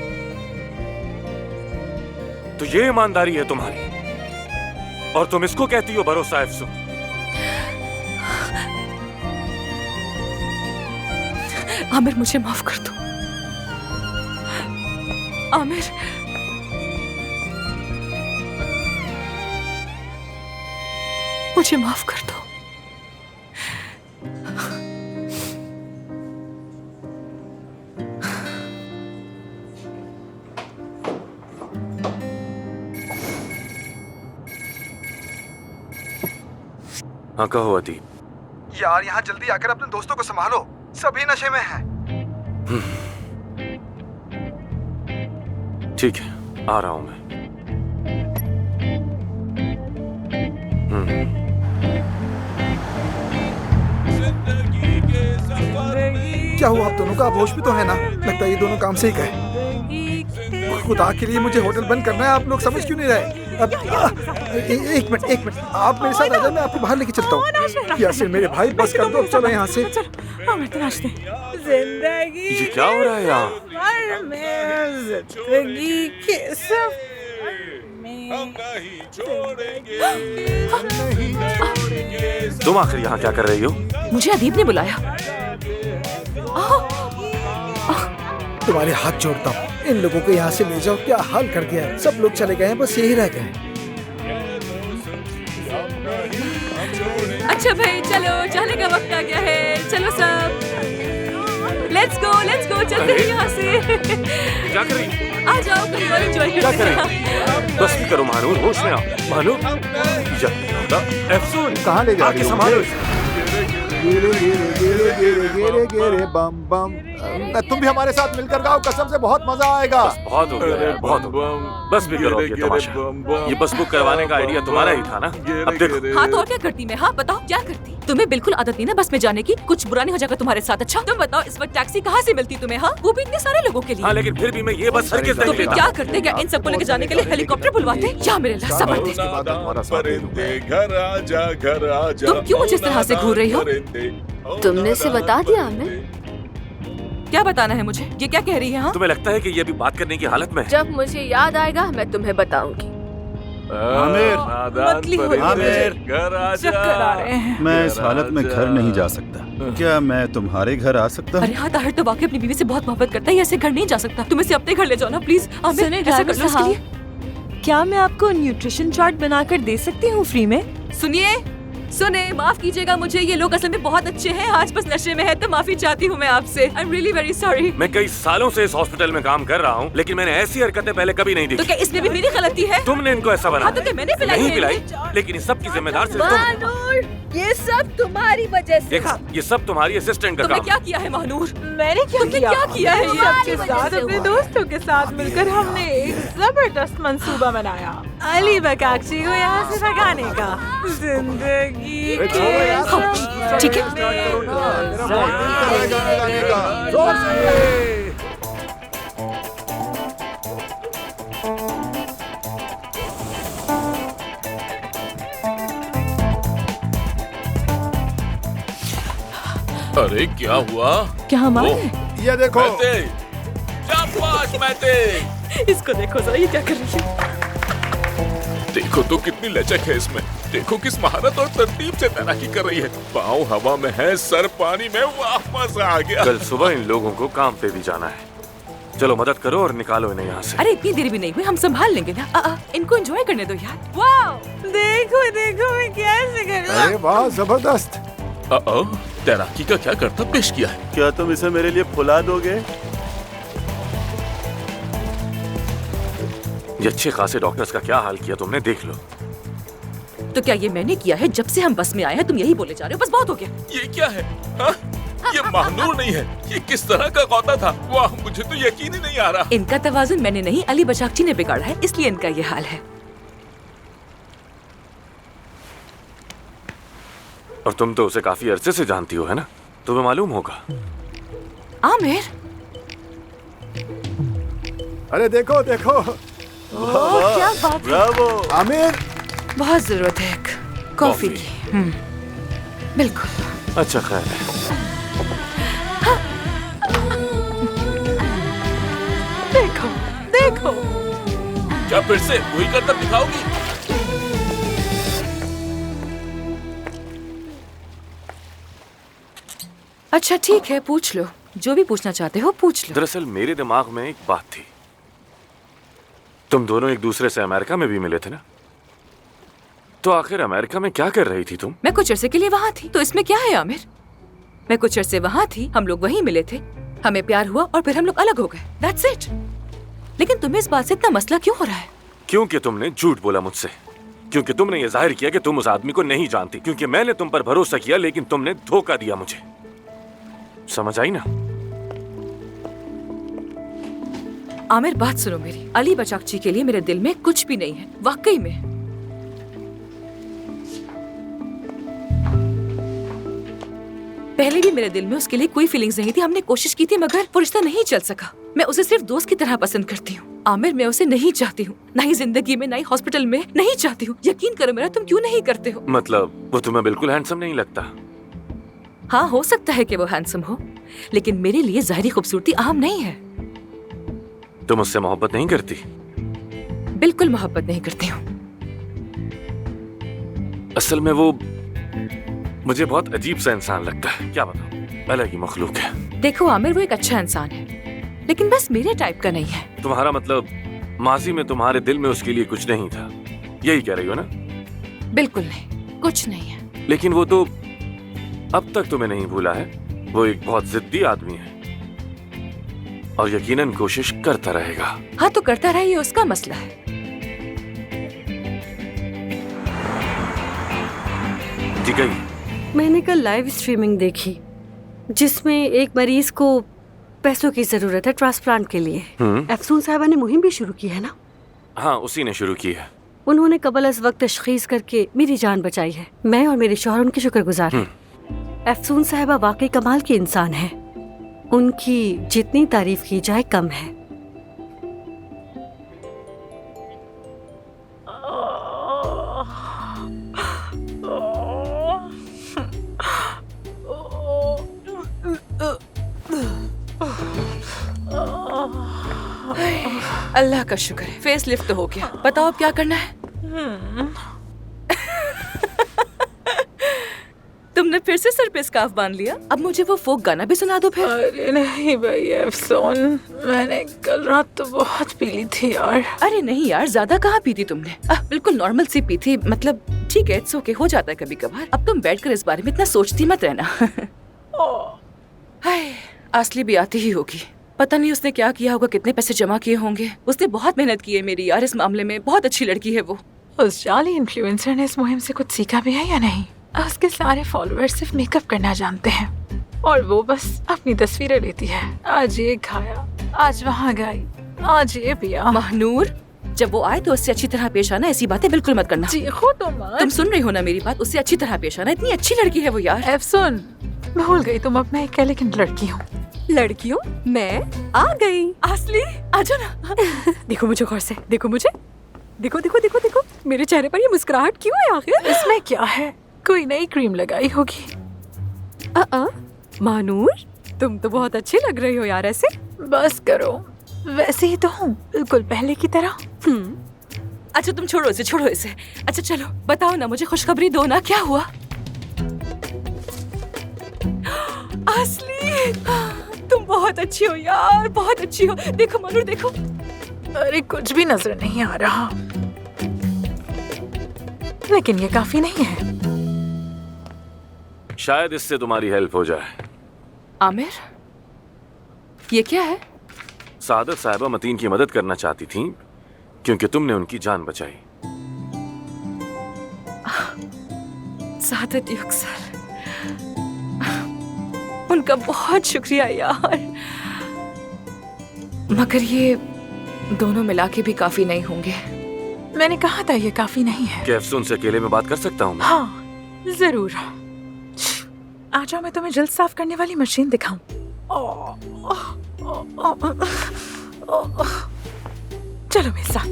तो ये ईमानदारी है तुम्हारी, और तुम इसको कहती हो भरोसा अफसून। आमिर मुझे माफ कर दो। आमिर, मुझे माफ कर दो। हाँ कहो अदी। यार यहाँ जल्दी आकर अपने दोस्तों को संभालो, सभी नशे में हैं। ठीक है, आ रहा हूं मैं। क्या हुआ आप दोनों का? आप होश भी तो है ना? लगता है ये दोनों काम से ही गए। खुदा के लिए मुझे होटल बंद करना है, आप लोग समझ क्यों नहीं रहे? अब एक मिनट, आप मेरे साथ आ जाओ, मैं आपको बाहर लेके चलता हूँ। यासिर मेरे भाई, बस कर दो, चलो यहाँ से। जिंदगी ये क्या हो रहा है यहाँ? जिंदगी के सफर तुम आखिर यहाँ क्या कर रही हो? मुझे अदीब ने बुलाया। तुम्हारे हाथ जोड़ता हूँ, इन लोगों को यहाँ से ले जाओ। क्या हाल कर दिया है, सब लोग चले गए हैं, बस यही रह गए। अच्छा भाई चलो, जाने का वक्त आ गया है। चलो सब, लेट्स गो, चलते हैं यहाँ से। क्या कर रही? आ जाओ कहीं और एंजॉय करते हैं। बस भी करो महानूर, होश में आओ। महानूर, अफसून कहाँ ले जा रही हो? संभालो। गिरे बम बम। तुम भी हमारे साथ मिलकर गाओ, कसम से बहुत मजा आएगा। बहुत हो गया यार, बहुत हो गया। बस भी करो ये तमाशा। ये बस बुक करवाने का आइडिया तुम्हारा ही था ना? अब देखो। हाँ तो और क्या करती मैं? हाँ बताओ क्या करती? तुम्हें बिल्कुल आदत नहीं ना बस में जाने की? कुछ बुरा नहीं हो जाएगा तुम्हारे साथ? अच्छा तुम बताओ, इस वक्त टैक्सी कहाँ से मिलती तुम्हें? हाँ वो भी इतने सारे लोगों के लिए। हाँ लेकिन फिर भी मैं ये बस हरगिज़ नहीं तो फिर लेता। क्या करते? क्या इन सबको लेके जाने के लिए हेलीकॉप्टर बुलवाते? या मेरे अल्लाह सबर दे। तुम क्यों मुझे इस तरह से घूर रही हो? तुमने इसे बता दिया आमिर? क्या बताना है मुझे? ये क्या कह रही है? हाँ तुम्हें लगता है कि ये भी बात करने की हालत में है? जब मुझे याद आएगा मैं तुम्हें बताऊंगी। मैं इस हालत में घर नहीं जा सकता। क्या मैं तुम्हारे घर आ सकता हूँ? अरे हाँ, ताहिर तो वाकई अपनी बीवी से बहुत मोहब्बत करता है, ऐसे घर नहीं जा सकता। तुम इसे अपने घर ले जाओ ना प्लीज। सुनिए ऐसा कर लो इसके लिए। क्या मैं आपको न्यूट्रिशन चार्ट बनाकर दे सकती हूँ फ्री में? सुने, माफ कीजिएगा मुझे, ये लोग असल में बहुत अच्छे हैं, आज बस नशे में है तो माफी चाहती हूँ मैं आपसे। I am really very sorry. मैं कई सालों से इस हॉस्पिटल में काम कर रहा हूँ, लेकिन मैंने ऐसी हरकतें पहले कभी नहीं तो देखी। क्या इसमें भी मेरी गलती है? तुमने इनको ऐसा बनाया? हाँ तो क्या मैंने पिलाई? नहीं पिलाई, लेकिन इस सब की जिम्मेदार सिर्फ तुम। महानूर, ये सब तुम्हारी वजह से। देखा, ये सब तुम्हारी असिस्टेंट का तुमने काम। क्या किया है महानूर? मैंने क्या किया है? सबके साथ अपने दोस्तों के साथ मिलकर हमने एक जबरदस्त मंसूबा बनाया अली बकाक्षी को यहाँ से भगाने का। जिंदगी ठीक है। अरे क्या हुआ? क्या हम आए? ये देखो। शाबाश मैते। इसको देखो जरा, ये क्या कर रही है? देखो तो कितनी लचक है इसमें। देखो किस महारत और तरतीब से तैराकी कर रही है। पाँव हवा में है, सर पानी में। वाह, मजा आ गया। कल सुबह इन लोगों को काम पे भी जाना है। चलो मदद करो और निकालो इन्हें यहाँ से। अरे इतनी देर भी नहीं हुई, हम संभाल लेंगे ना। इनको एंजॉय करने दो यार। वाह, देखो देखो मैं कैसे कर रहा हूँ। अरे वाह, जबरदस्त। तैराकी का क्या करतब पेश किया है? क्या तुम इसे मेरे लिए फुला दोगे? ये अच्छे खासे डॉक्टर्स का क्या हाल किया तुमने, देख लो। तो क्या ये मैंने किया है? जब से हम बस में आए हैं तुम यही बोले जा रहे हो। बस बहुत हो गया। ये क्या है? हा? ये महानूर नहीं है। ये किस तरह का गौता था? वाह, मुझे तो यकीन ही नहीं आ रहा। इनका तवाजुन मैंने नहीं, अली बचाकची ने बिगाड़ा है, इसलिए इनका ये हाल है। और तुम तो उसे काफी अरसे से जानती हो, है ना? तुम्हें मालूम होगा। आमिर, अरे देखो देखो। क्या बात है। आमिर, बहुत जरूरत है एक कॉफी की। बिल्कुल। अच्छा ख्याल है। देखो देखो। क्या फिर से वही करतब दिखाओगी? अच्छा ठीक है, पूछ लो जो भी पूछना चाहते हो, पूछ लो। दरअसल मेरे दिमाग में एक बात थी। तुम दोनों एक दूसरे से अमेरिका में भी मिले थे ना? तो आखिर अमेरिका में क्या कर रही थी तुम? मैं कुछ अरसे के लिए वहाँ थी, तो इसमें क्या है आमिर? मैं कुछ अरसे वहाँ थी, हम लोग वहीं मिले थे, हमें प्यार हुआ और फिर हम लोग अलग हो गए। That's it। लेकिन तुम्हें इस बात से इतना मसला क्यों हो रहा है? क्योंकि तुमने झूठ बोला मुझसे। क्योंकि तुमने ये जाहिर किया कि तुम उस आदमी को नहीं जानती। क्योंकि मैंने तुम पर भरोसा किया, लेकिन तुमने धोखा दिया मुझे। समझ आई ना? आमिर बात सुनो मेरी। अली बचाकची के लिए मेरे दिल में कुछ भी नहीं है, वाकई में। पहले भी मेरे दिल में उसके लिए कोई फीलिंग्स नहीं थी। हमने कोशिश की थी मगर वो रिश्ता नहीं चल सका। मैं उसे सिर्फ दोस्त की तरह पसंद करती हूँ। आमिर मैं उसे नहीं चाहती हूँ, ना ही जिंदगी में, ना ही हॉस्पिटल में, नहीं चाहती हूँ। यकीन करो मेरा, तुम क्यों नहीं करते हो? मतलब वो तुम्हें बिल्कुल हैंडसम नहीं लगता? हाँ, हो सकता है कि वो हैंडसम हो, लेकिन मेरे लिए ज़ाहिरी खूबसूरती अहम नहीं है। तुम उससे मोहब्बत नहीं करती? बिल्कुल मोहब्बत नहीं करती हूँ। असल में वो मुझे बहुत अजीब सा इंसान लगता है। क्या बताऊं, अलग ही मखलूक है। देखो आमिर, वो एक अच्छा इंसान है, लेकिन बस मेरे टाइप का नहीं है। तुम्हारा मतलब माजी में तुम्हारे दिल में उसके लिए कुछ नहीं था, यही कह रही हो ना? बिल्कुल नहीं, कुछ नहीं है। लेकिन वो तो अब तक तुम्हें नहीं भूला है। वो एक बहुत जिद्दी आदमी है और यकीनन कोशिश करता रहेगा। हाँ तो करता रहे, ये उसका मसला है। ठीक है। मैंने कल लाइव स्ट्रीमिंग देखी जिसमें एक मरीज को पैसों की जरूरत है ट्रांसप्लांट के लिए। अफसून साहिबा ने मुहिम भी शुरू की है ना? हाँ, उसी ने शुरू की है। उन्होंने कबल अज़ वक्त तशखीस करके मेरी जान बचाई है। मैं और मेरे शौहर उनके शुक्रगुजार हैं। अफसून साहिबा वाकई कमाल की इंसान है। उनकी जितनी तारीफ की जाए कम है। अल्लाह का शुक्र है, फेस लिफ्ट तो हो गया। बताओ अब क्या करना है? तुमने फिर से सर पे स्कार्फ बांध लिया। अब मुझे वो फोक गाना भी सुना दो फिर। अरे नहीं भाई अफसोन, मैंने कल रात तो बहुत पी ली थी यार। अरे नहीं यार, ज्यादा कहाँ पी थी तुमने? बिल्कुल नॉर्मल सी पी थी। मतलब ठीक है, इट्स ओके, हो जाता है कभी कभार। अब तुम बैठकर इस बारे में इतना सोचती मत रहना। हाय, असली भी आती ही होगी। पता नहीं उसने क्या किया होगा, कितने पैसे जमा किए होंगे। उसने बहुत मेहनत की है मेरी यार इस मामले में। बहुत अच्छी लड़की है वो। उस जाली इन्फ्लुएंसर ने इस मुहिम से कुछ सीखा भी है या नहीं? उसके सारे फॉलोअर्स सिर्फ मेकअप करना जानते हैं और वो बस अपनी तस्वीरें लेती है। आज ये खाया, आज वहाँ गई, आज ये पिया। महनूर, जब वो आए तो उससे अच्छी तरह पेश आना। ऐसी बातें बिल्कुल मत करना। तुम सुन रही हो ना मेरी बात? उससे अच्छी तरह पेश आना। इतनी अच्छी लड़की है वो यार। सुन, भूल गई तुम, अब मैं एक लेकिन लड़की हूँ। लड़कियों, मैं आ गई। असली आजा ना। देखो मुझे गौर से, देखो मुझे, देखो देखो देखो देखो मेरे चेहरे पर ये मुस्कुराहट क्यों है आखिर? इसमें क्या है? कोई नई क्रीम लगाई होगी। मानूर, तुम तो बहुत अच्छी लग रही हो यार ऐसे। बस करो, वैसे ही तो हूँ, बिल्कुल पहले की तरह। अच्छा तुम छोड़ो इसे। अच्छा चलो बताओ ना, मुझे खुशखबरी दो ना, क्या हुआ? असली तुम बहुत अच्छी हो यार, बहुत अच्छी हो। देखो मानूर देखो। अरे कुछ भी नजर नहीं आ रहा, लेकिन ये काफी नहीं है। शायद इससे तुम्हारी हेल्प हो जाए। आमिर, ये क्या है? सादत साहिबा मतीन की मदद करना चाहती थी क्योंकि तुमने उनकी जान बचाई। सादत युक्सर, उनका बहुत शुक्रिया यार। मगर ये दोनों मिला के भी काफी नहीं होंगे। मैंने कहा था ये काफी नहीं है। क्या अफसून से अकेले में बात कर सकता हूँ मैं? हाँ जरूर, आ जाओ, मैं तुम्हें जल्द साफ करने वाली मशीन दिखाऊं। चलो मेरे साथ,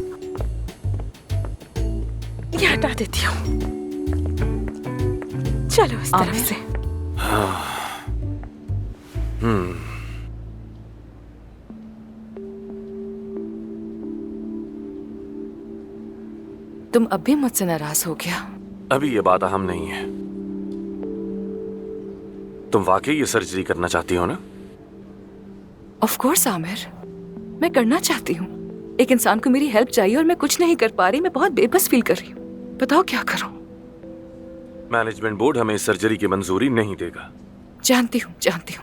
ये हटा देती हूँ। चलो इस तरफ से। तुम अब भी मुझसे नाराज हो गया? अभी ये बात अहम नहीं है। तुम वाकई ये सर्जरी करना चाहती हो ना? ऑफ कोर्स आमिर, मैं करना चाहती हूँ। एक इंसान को मेरी हेल्प चाहिए और मैं कुछ नहीं कर पा रही। मैं बहुत बेबस फील कर रही हूँ। बताओ क्या करूँ? मैनेजमेंट बोर्ड हमें इस सर्जरी की मंजूरी नहीं देगा। जानती हूँ,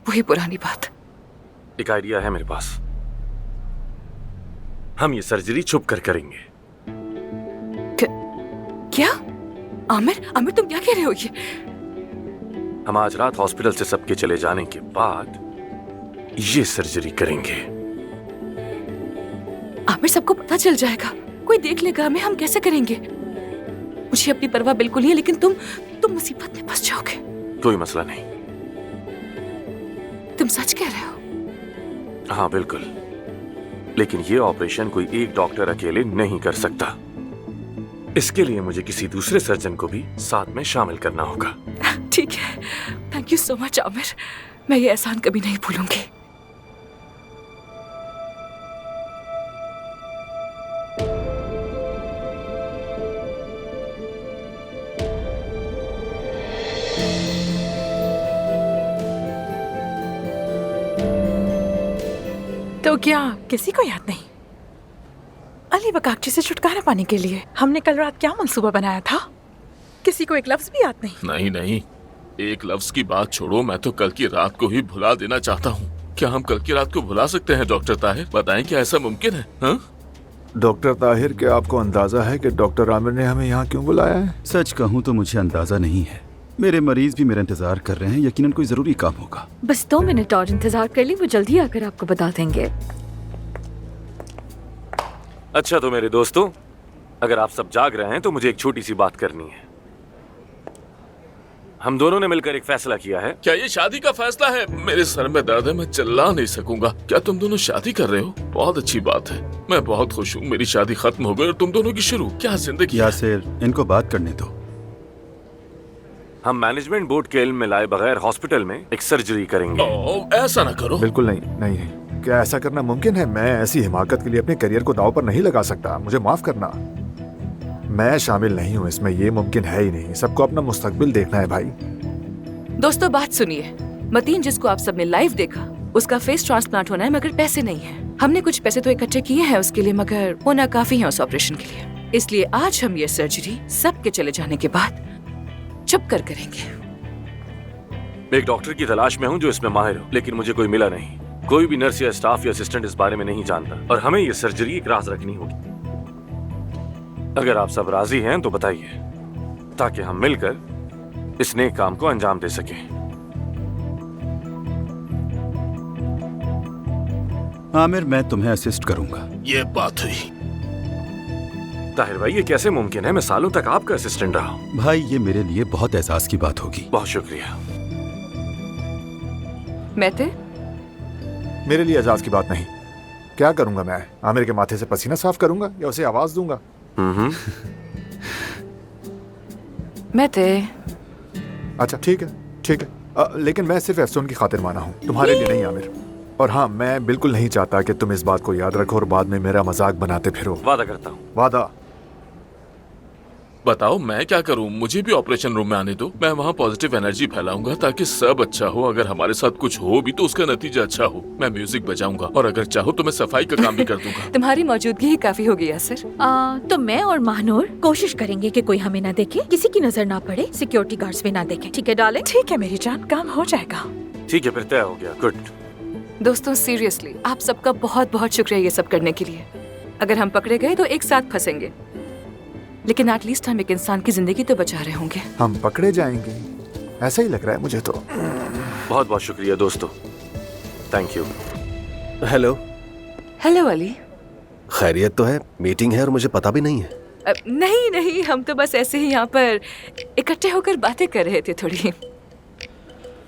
वही पुरानी बात। एक आइडिया है मेरे पास। हम ये सर्जरी छुप कर करेंगे। क्या? आमिर तुम क्या कह रहे हो? ये हम आज रात हॉस्पिटल से सबके चले जाने के बाद ये सर्जरी करेंगे। आमिर, सबको पता चल जाएगा, कोई देख लेगा हमें, हम कैसे करेंगे? मुझे अपनी परवाह बिल्कुल नहीं है, लेकिन तुम मुसीबत में फंस जाओगे। कोई मसला नहीं। तुम सच कह रहे हो? हाँ बिल्कुल, लेकिन ये ऑपरेशन कोई एक डॉक्टर अकेले नहीं कर सकता। इसके लिए मुझे किसी दूसरे सर्जन को भी साथ में शामिल करना होगा। ठीक है, thank you so much Aamir, मैं ये एहसान कभी नहीं भूलूंगी। तो क्या किसी को याद नहीं? अली बकाकची से छुटकारा पाने के लिए हमने कल रात क्या मंसूबा बनाया था? किसी को एक लफ्ज भी याद नहीं? नहीं, एक लफ्ज की बात छोड़ो, मैं तो कल की रात को ही भुला देना चाहता हूँ। क्या हम कल की रात को भुला सकते हैं डॉक्टर ताहिर? बताएं, क्या ऐसा मुमकिन है? हाँ? डॉक्टर ताहिर, क्या आपको अंदाजा है कि डॉक्टर आमिर ने हमें यहाँ क्यों बुलाया है? सच कहूँ तो मुझे अंदाजा नहीं है। मेरे मरीज भी मेरा इंतजार कर रहे हैं, यकीनन कोई जरूरी काम होगा। बस 2 मिनट और इंतजार कर ली, वो जल्दी आकर आपको बता देंगे। अच्छा तो मेरे दोस्तों, अगर आप सब जाग रहे हैं तो मुझे एक छोटी सी बात करनी है। हम दोनों ने मिलकर एक फैसला किया है। क्या ये शादी का फैसला है? मेरे सर में दर्द है, मैं चिल्ला नहीं सकूंगा। क्या तुम दोनों शादी कर रहे हो? बहुत अच्छी बात है, मैं बहुत खुश हूँ। मेरी शादी खत्म हो गई और तुम दोनों की शुरू। क्या जिंदगी है। यासिर, इनको बात करने दो। हम मैनेजमेंट बोर्ड के इल्म में लाए बगैर हॉस्पिटल में एक सर्जरी करेंगे। ऐसा ना करो। बिल्कुल नहीं। क्या ऐसा करना मुमकिन है? मैं ऐसी हिमाकत के लिए अपने करियर को दांव पर नहीं लगा सकता। मुझे माफ करना, मैं शामिल नहीं हूँ इसमें। ये मुमकिन है ही नहीं। सबको अपना मुस्तकबिल देखना है भाई। दोस्तों बात सुनिए, मतीन जिसको आप सबने लाइव देखा, उसका फेस ट्रांसप्लांट होना है, मगर पैसे नहीं है। हमने कुछ पैसे तो इकट्ठे किए हैं उसके लिए, मगर वो नाकाफी है उस ऑपरेशन के लिए। इसलिए आज हम ये सर्जरी सबके चले जाने के बाद चुप कर करेंगे। मैं एक डॉक्टर की तलाश में हूँ जो इसमें माहिर हो, लेकिन मुझे कोई मिला नहीं। कोई भी नर्स या स्टाफ या असिस्टेंट इस बारे में नहीं जानता और हमें ये सर्जरी एक राज रखनी होगी। अगर आप सब राजी हैं तो बताइए, ताकि हम मिलकर इस नेक काम को अंजाम दे सकें। आमिर, मैं तुम्हें असिस्ट करूंगा। ये बात हुई। ताहिर भाई, ये कैसे मुमकिन है? मैं सालों तक आपका असिस्टेंट रहा हूँ। भाई, ये मेरे लिए बहुत एहसास की बात होगी। बहुत शुक्रिया। मेरे लिए एजाज की बात नहीं। क्या करूंगा मैं? आमिर के माथे से पसीना साफ करूंगा या उसे आवाज दूंगा? मैं अच्छा ठीक है। लेकिन मैं सिर्फ एफसून की खातिर माना हूँ, तुम्हारे लिए नहीं आमिर। और हाँ, मैं बिल्कुल नहीं चाहता कि तुम इस बात को याद रखो और बाद में मेरा मजाक बनाते फिरो। वादा करता हूँ। वादा। बताओ मैं क्या करूं? मुझे भी ऑपरेशन रूम में आने दो। मैं वहाँ पॉजिटिव एनर्जी फैलाऊंगा ताकि सब अच्छा हो। अगर हमारे साथ कुछ हो भी तो उसका नतीजा अच्छा हो। मैं म्यूजिक बजाऊंगा और अगर चाहो तो मैं सफाई का काम भी कर दूंगा। तुम्हारी मौजूदगी ही काफी होगी यासिर। तो मैं और महानूर कोशिश करेंगे कि कोई हमें ना देखे, किसी की नजर ना पड़े, सिक्योरिटी गार्ड्स भी ना देखे। ठीक है डार्लिंग? ठीक है मेरी जान, काम हो जाएगा। ठीक है, फिर तय हो गया। गुड। दोस्तों सीरियसली आप सबका बहुत बहुत शुक्रिया ये सब करने के लिए। अगर हम पकड़े गए तो एक साथ फंसेंगे, लेकिन एटलीस्ट हम एक इंसान की जिंदगी तो बचा रहे होंगे। हम पकड़े जाएंगे, ऐसा ही लग रहा है मुझे तो। बहुत बहुत शुक्रिया दोस्तों, thank you. Hello. Hello Ali. खैरियत तो है? मीटिंग है और मुझे पता भी नहीं है। नहीं नहीं, हम तो बस ऐसे ही यहाँ पर इकट्ठे होकर बातें कर रहे थे थोड़ी।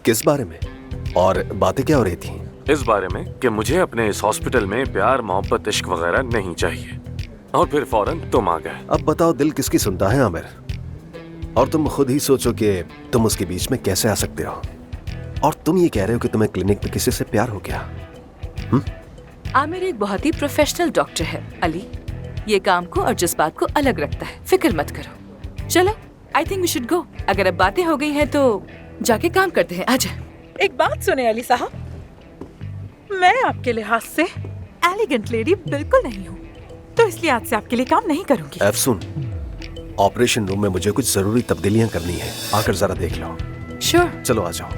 किस बारे में और बातें क्या हो रही थी? इस बारे में कि मुझे अपने इस हॉस्पिटल में प्यार मोहब्बत इश्क वगैरह नहीं चाहिए। और फिर फौरन तुम आ गए। अब बताओ दिल किसकी सुनता है आमिर? और तुम खुद ही सोचो कि तुम उसके बीच में कैसे आ सकते हो। और तुम ये कह रहे हो कि तुम्हें क्लिनिक में किसी से प्यार हो गया। आमिर एक बहुत ही प्रोफेशनल डॉक्टर है अली। ये काम को और जज्बात को अलग रखता है, फिक्र मत करो। चलो I think we should go. अगर अब बातें हो गई हैं तो जाके काम करते हैं। आजा। एक बात सुने अली साहब, मैं आपके लिहाज से एलिगेंट लेडी बिल्कुल नहीं हूँ, तो इसलिए आज से आपके लिए काम नहीं करूंगी। एफसून, ऑपरेशन रूम में मुझे कुछ जरूरी तब्दीलियां करनी है, आकर जरा देख लो। श्योर। चलो आ जाओ।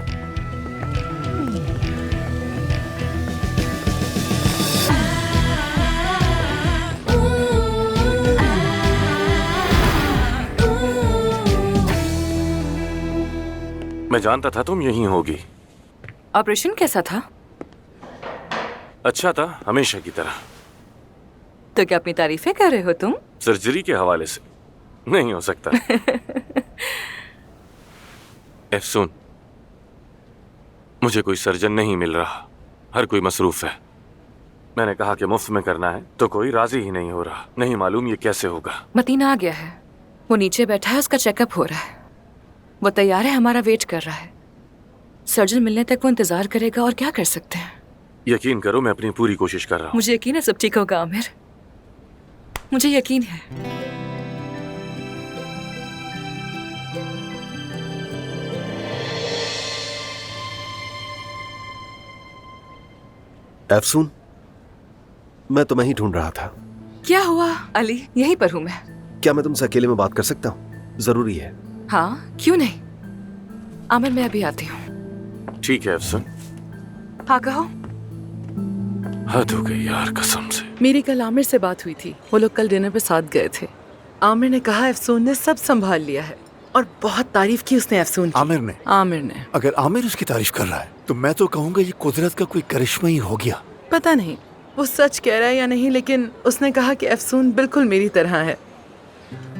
मैं जानता था तुम यहीं होगी। ऑपरेशन कैसा था? अच्छा था, हमेशा की तरह। तो क्या अपनी तारीफें कर रहे हो तुम? सर्जरी के हवाले से नहीं हो सकता। एफसून, मुझे कोई सर्जन नहीं मिल रहा, हर कोई मसरूफ है। मैंने कहा कि मुफ्त में करना है तो कोई राजी ही नहीं हो रहा। नहीं मालूम ये कैसे होगा। मतीना आ गया है, वो नीचे बैठा है, उसका चेकअप हो रहा है। वो तैयार है, हमारा वेट कर रहा है। सर्जन मिलने तक वो इंतजार करेगा और क्या कर सकते हैं। यकीन करो मैं अपनी पूरी कोशिश कर रहा हूँ। मुझे यकीन है सब ठीक होगा आमिर, मुझे यकीन है। एफसून, मैं तुम्हें ही ढूंढ रहा था। क्या हुआ अली? यहीं पर हूँ मैं। क्या मैं तुमसे अकेले में बात कर सकता हूँ? जरूरी है। हाँ क्यों नहीं। आमिर मैं अभी आती हूँ। ठीक है एफसून। हाँ कहो। हद हो गई यार कसम से। मेरी कल आमिर से बात हुई थी, वो लोग कल डिनर पे साथ गए थे। आमिर ने कहा एफसून ने सब संभाल लिया है और बहुत तारीफ की उसने एफसून की। आमिर ने। अगर आमिर उसकी तारीफ कर रहा है तो मैं तो कहूँगा ये कुदरत का कोई करिश्मा ही हो गया। पता नहीं वो सच कह रहा है या नहीं, लेकिन उसने कहा कि एफसून बिल्कुल मेरी तरह है।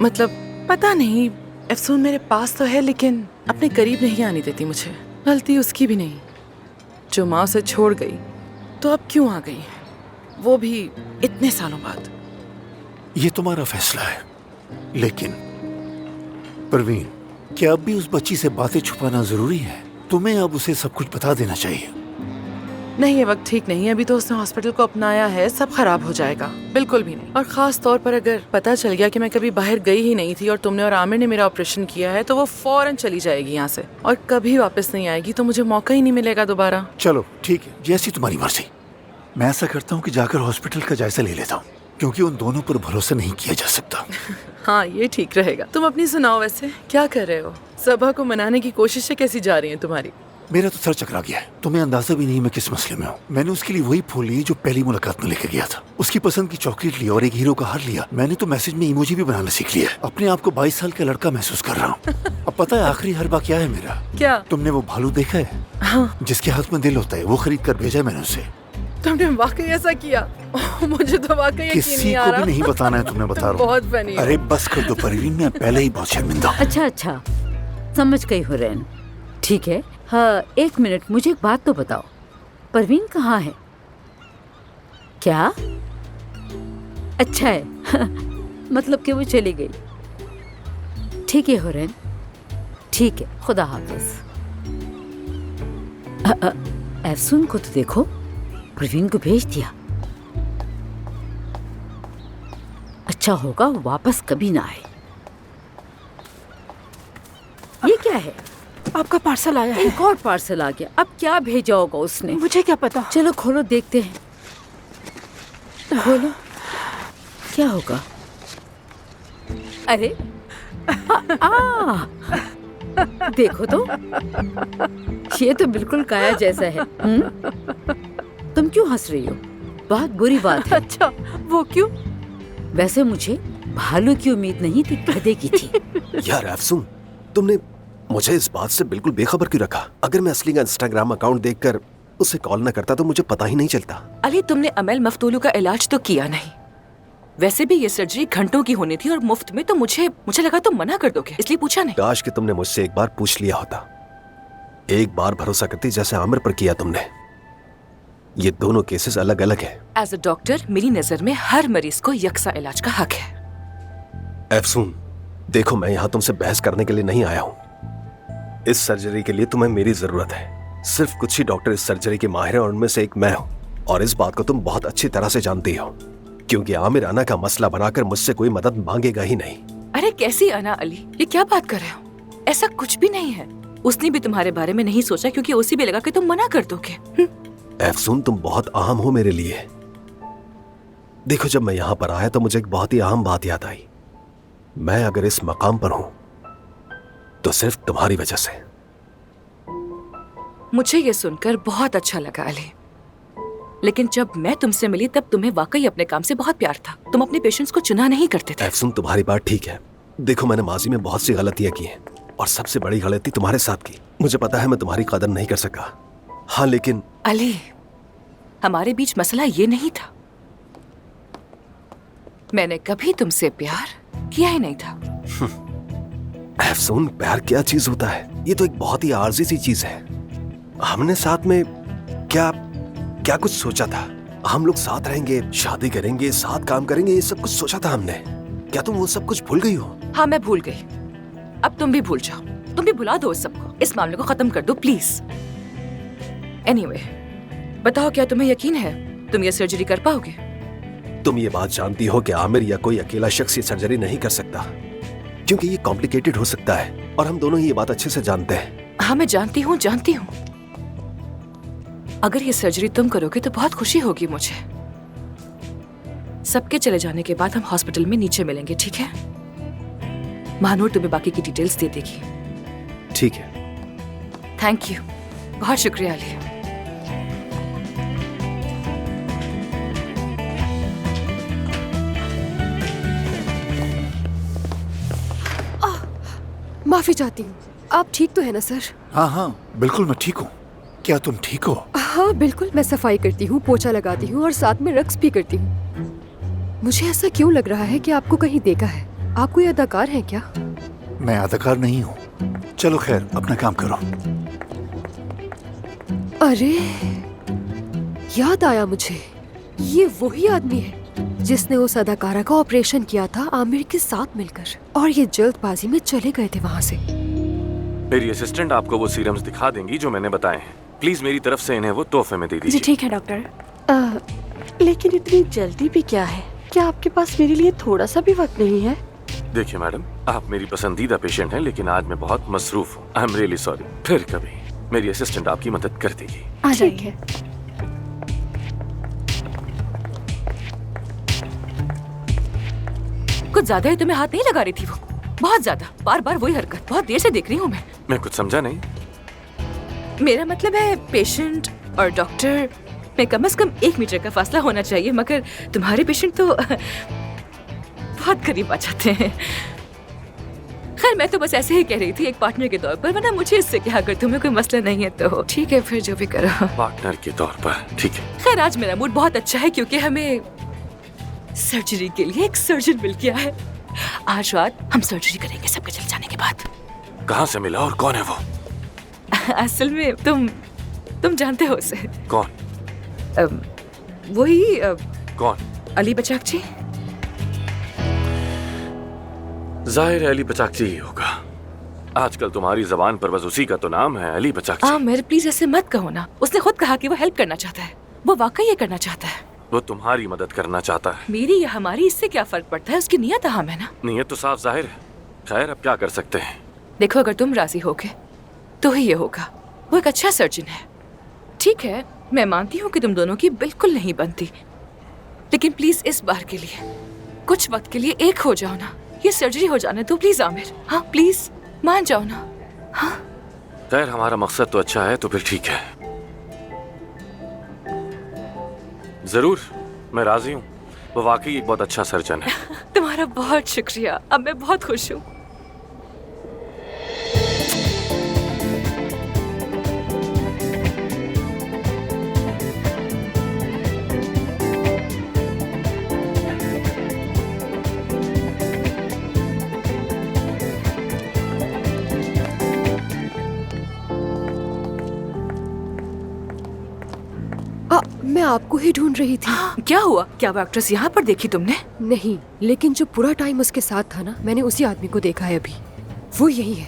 मतलब पता नहीं, एफसून मेरे पास तो है लेकिन अपने करीब नहीं आने देती मुझे। गलती उसकी भी नहीं, जो माँ उसे छोड़ गई तो अब क्यों आ गई, वो भी इतने सालों बाद। ये तुम्हारा फैसला है, लेकिन परवीन, क्या अब भी उस बच्ची से बातें छुपाना जरूरी है? तुम्हें अब उसे सब कुछ बता देना चाहिए। नहीं, ये वक्त ठीक नहीं है। अभी तो उसने हॉस्पिटल को अपनाया है, सब खराब हो जाएगा। बिल्कुल भी नहीं। और खास तौर पर अगर पता चल गया कि मैं कभी बाहर गई ही नहीं थी और तुमने और आमिर ने मेरा ऑपरेशन किया है, तो वो फौरन चली जाएगी यहाँ से और कभी वापस नहीं आएगी। तो मुझे मौका ही नहीं मिलेगा दोबारा। चलो ठीक है, जैसी तुम्हारी मर्जी। मैं ऐसा करता हूँ कि जाकर हॉस्पिटल का जायजा ले लेता हूँ, क्योंकि उन दोनों पर भरोसा नहीं किया जा सकता। हाँ ये ठीक रहेगा। तुम अपनी सुनाओ, वैसे क्या कर रहे हो? सबा को मनाने की कोशिशें कैसी जा रही हैं तुम्हारी? मेरा तो सर चकरा गया है। तुम्हें अंदाजा भी नहीं मैं किस मसले में हूँ। मैंने उसके लिए वही फूल लिए जो पहली मुलाकात में लेकर गया था। उसकी पसंद की चॉकलेट ली और एक हीरो का हार लिया। मैंने तो मैसेज में इमोजी भी बनाना सीख लिया है। अपने आप को 22 साल का लड़का महसूस कर रहा हूँ। अब पता है आखिरी हरबा क्या है मेरा? क्या? तुमने वो भालू देखा है? हाँ। जिसके हाथ में दिल होता है, वो खरीद कर भेजा मैंने उसे। तुमने वाकई ऐसा किया? मुझे तो वाकई यकीन नहीं आ रहा। किसी को भी नहीं बताना है, तुम्हें बता रहा हूँ। बहुत फनी हो। अरे बस कर दो परवीन, मैं पहले ही बहुत शर्मिंदा हूँ। अच्छा समझ गई हो रैन। ठीक है, हाँ 1 मिनट, मुझे एक बात तो बताओ, परवीन कहाँ है? क्या? अच्छा है मतलब कि वो चली गई। ठीक है हुरैन, ठीक है, खुदा हाफिज। एफसून को तो देखो, प्रवीण को भेज दिया। अच्छा होगा वो वापस कभी ना आए। ये क्या है? आपका पार्सल आया है। एक और पार्सल आ गया। अब क्या भेजा होगा उसने? मुझे क्या पता। चलो खोलो देखते हैं। खोलो, क्या होगा? अरे देखो तो, ये तो बिल्कुल काया जैसा है। तुम क्यों हंस रही हो? बहुत बुरी बात है। अच्छा, वो क्यों? वैसे मुझे भालू की उम्मीद नहीं थी, गधे की थी। यार अफसून, तुमने मुझे इस बात से बिल्कुल बेखबर क्यों रखा? अगर मैं असली का इंस्टाग्राम अकाउंट देखकर उसे कॉल न करता तो मुझे पता ही नहीं चलता। अली, तुमने अमेल मफ्तूलू का इलाज तो किया नहीं। वैसे भी ये सर्जरी घंटों की होनी थी और मुफ्त में, तो मुझे लगा तुम मना कर दोगे, इसलिए पूछा नहीं। काश कि तुमने मुझसे एक बार पूछ लिया होता। एक बार भरोसा करती जैसे आमिर पर किया तुमने। ये दोनों केसेस अलग अलग हैं। एज अ डॉक्टर मेरी नजर में हर मरीज को यकसा इलाज का हक है। अफसून, देखो मैं यहाँ तुमसे बहस करने के लिए नहीं आया हूँ। इस सर्जरी के लिए तुम्हें मेरी जरूरत है। सिर्फ कुछ ही डॉक्टर इस सर्जरी के माहिर हैं और उनमें से एक मैं हूँ। और इस बात को तुम बहुत अच्छी तरह से जानती हो, क्योंकि आमिर अना का मसला बनाकर मुझसे कोई मदद मांगेगा ही नहीं। अरे कैसी अना अली, ये क्या बात कर रहे हो? ऐसा कुछ भी नहीं है। उसने भी तुम्हारे बारे में नहीं सोचा, क्योंकि उसी भी लगा कि तुम मना कर दोगे। अफसून, तुम बहुत अहम हो मेरे लिए। देखो, जब मैं यहाँ पर आया तो मुझे एक बहुत ही अहम बात याद आई। मैं अगर इस मकाम पर हूँ तो सिर्फ तुम्हारी वजह से। मुझे ये सुनकर बहुत अच्छा लगा अली, लेकिन जब मैं तुमसे मिली तब तुम्हें वाकई अपने काम से बहुत प्यार था। तुम अपने पेशेंट्स को चुना नहीं करते थे। अफसून, तुम्हारी बात ठीक है। देखो, मैंने माजी में बहुत सी गलतियां की हैं और सबसे बड़ी गलती तुम्हारे साथ की। मुझे पता है मैं तुम्हारी कदर नहीं कर सका। हाँ, लेकिन अली, हमारे बीच मसला ये नहीं था। मैंने कभी तुमसे प्यार किया ही नहीं था। अफसून, प्यार क्या चीज होता है? ये तो एक बहुत ही आर्जी सी चीज है। हमने साथ में क्या कुछ सोचा था? हम लोग साथ रहेंगे, शादी करेंगे, साथ काम करेंगे, ये सब कुछ सोचा था हमने। क्या तुम वो सब कुछ भूल गई हो? हाँ, मैं भूल गई। अब तुम भी भूल जाओ, तुम भी भुला दो सबको। इस मामले को खत्म कर दो प्लीज। एनीवे, बताओ, क्या तुम्हें यकीन है तुम ये सर्जरी कर पाओगे? तुम ये बात जानती हो कि आमिर या कोई अकेला शख्स ये सर्जरी नहीं कर सकता, क्योंकि ये कॉम्प्लिकेटेड हो सकता है और हम दोनों ही ये बात अच्छे से जानते हैं। हाँ, मैं जानती हूँ। अगर ये सर्जरी तुम करोगे तो बहुत खुशी होगी मुझे। सबके चले जाने के बाद हम हॉस्पिटल में नीचे मिलेंगे, ठीक है? महानूर तुम्हें बाकी की डिटेल्स दे देगी। ठीक है। थैंक यू, बहुत शुक्रिया अली। माफी चाहती हूँ। आप ठीक तो है ना सर? हाँ हाँ, बिल्कुल मैं ठीक हूँ। क्या तुम ठीक हो? हाँ बिल्कुल, मैं सफाई करती हूँ, पोछा लगाती हूँ और साथ में रक्स भी करती हूँ। मुझे ऐसा क्यों लग रहा है कि आपको कहीं देखा है। आप कोई अदाकार हैं क्या? मैं अदाकार नहीं हूँ। चलो खैर, अपना काम करो। अरे याद आया मुझे, ये वही आदमी है जिसने उस अदाकारा का ऑपरेशन किया था आमिर के साथ मिलकर, और ये जल्दबाजी में चले गए थे वहाँ से। मेरी असिस्टेंट आपको वो सीरम्स दिखा देंगी जो मैंने बताए हैं। प्लीज मेरी तरफ से इन्हें वो तोहफे में दे दीजिए। जी ठीक है डॉक्टर। लेकिन इतनी जल्दी भी क्या है? क्या आपके पास मेरे लिए थोड़ा सा भी वक्त नहीं है? देखिए मैडम, आप मेरी पसंदीदा पेशेंट हैं, लेकिन आज मैं बहुत मसरूफ हूँ। I am really sorry. फिर कभी मेरी असिस्टेंट आपकी मदद कर देगी। ठीक है। कुछ ज्यादा ही तुम्हें हाथ नहीं लगा रही थी वो? बहुत ज्यादा, बार बार वही हरकत। बहुत देर से देख रही हूँ मैं कुछ समझा नहीं। मेरा मतलब है पेशेंट और डॉक्टर में कम से कम 1 मीटर का फासला होना चाहिए, मगर तुम्हारे पेशेंट तो बहुत करीब आ जाते हैं। खैर, मैं तो बस ऐसे ही कह रही थी एक पार्टनर के तौर पर, वरना मुझे इससे क्या, अगर तुम्हें कोई मसला नहीं है तो ठीक है, फिर जो भी करो। पार्टनर के तौर पर ठीक है। खैर, आज मेरा मूड बहुत अच्छा है क्योंकि हमें सर्जरी के लिए एक सर्जन मिल गया है। आज रात हम सर्जरी करेंगे सबके चले जाने के बाद। कहाँ से मिला और कौन है वो? असल में तुम जानते हो उसे। कौन? वही कौन? अली बचाक जी। जाहिर है अली बचाक जी ही होगा। आजकल तुम्हारी जबान पर बस उसी का तो नाम है, अली बचाक। आमिर प्लीज ऐसे मत कहो ना। उसने खुद कहा कि वो हेल्प करना चाहता है। वो वाकई ये करना चाहता है। वो तुम्हारी मदद करना चाहता है। मेरी या हमारी इससे क्या फर्क पड़ता है? उसकी नियत अहम है ना। नियत तो साफ जाहिर है। खैर, अब क्या कर सकते हैं। देखो, अगर तुम राजी होगे तो ही ये होगा। वो एक अच्छा सर्जन है। ठीक है, मैं मानती हूँ कि तुम दोनों की बिल्कुल नहीं बनती, लेकिन प्लीज इस बार के लिए, कुछ वक्त के लिए एक हो जाओ ना। ये सर्जरी हो जाने दो प्लीज आमिर। हाँ प्लीज मान जाओ ना। हाँ खैर, हमारा मकसद तो अच्छा है तो फिर ठीक है। जरूर, मैं राजी हूँ। वो वाकई एक बहुत अच्छा सर्जन है। तुम्हारा बहुत शुक्रिया। अब मैं बहुत खुश हूँ। मैं आपको ही ढूंढ रही थी। क्या हुआ? क्या वो एक्ट्रेस यहाँ पर देखी तुमने? नहीं, लेकिन जो पूरा टाइम उसके साथ था ना, मैंने उसी आदमी को देखा है अभी। वो यही है।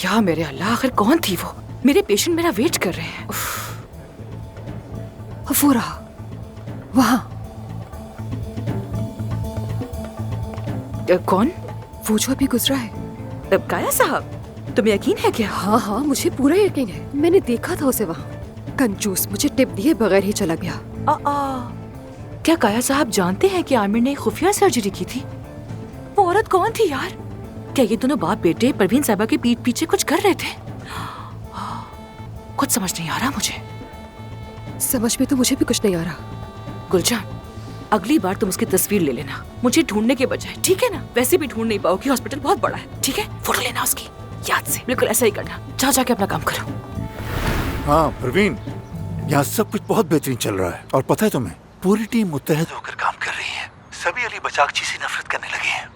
या मेरे अल्लाह, आखिर कौन थी वो? मेरे पेशेंट मेरा वेट कर रहे हैं। वो रहा वहाँ। कौन? वो जो अभी गुजरा है। काया साहब, तुम्हें यकीन है क्या? हाँ हाँ, मुझे पूरा यकीन है। मैंने देखा था उसे वहाँ। कंजूस, मुझे टिप दिए बगैर ही चला गया। क्या काया साहब जानते हैं कि आमिर ने खुफिया सर्जरी की थी? वो औरत कौन थी यार? क्या ये दोनों बाप बेटे परवीन साहिबा के पीठ पीछे कुछ कर रहे थे? कुछ समझ नहीं आ रहा मुझे। समझ में तो मुझे भी कुछ नहीं आ रहा। गुलजान, अगली बार तुम उसकी तस्वीर ले लेना, मुझे ढूंढने के बजाय, ठीक है ना? वैसे भी ढूंढ नहीं पाओगी, हॉस्पिटल बहुत बड़ा है। ठीक है, फोटो लेना उसकी, याद से। बिल्कुल ऐसा ही करना। जाओ जाके अपना काम करो। हाँ प्रवीण, यहाँ सब कुछ बहुत बेहतरीन चल रहा है। और पता है तुम्हें, पूरी टीम मुत्तहद होकर काम कर रही है। सभी अली बचाकची से नफरत करने लगे हैं।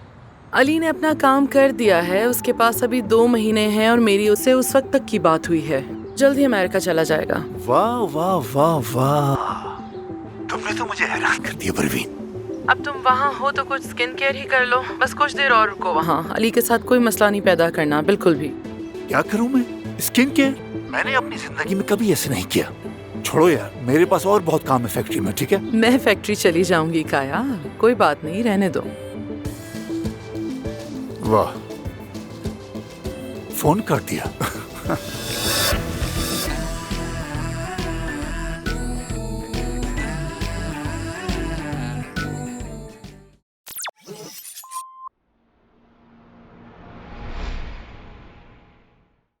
अली ने अपना काम कर दिया है। उसके पास अभी 2 महीने हैं और मेरी उससे उस वक्त तक की बात हुई है। जल्द ही अमेरिका चला जाएगा। वाह वाह वाह वाह, तुमने तो मुझे हैरान कर दिया परवीन। अब तुम वहाँ हो तो कुछ स्किन केयर ही कर लो। बस कुछ देर और रुको वहाँ। अली के साथ कोई मसला नहीं पैदा करना, बिल्कुल भी। क्या करूँ मैं? Skin care? मैंने अपनी जिंदगी में कभी ऐसे नहीं किया। छोड़ो यार, मेरे पास और बहुत काम है फैक्ट्री में। ठीक है, मैं फैक्ट्री चली जाऊंगी काया, कोई बात नहीं, रहने दो। वाह, फोन कर दिया।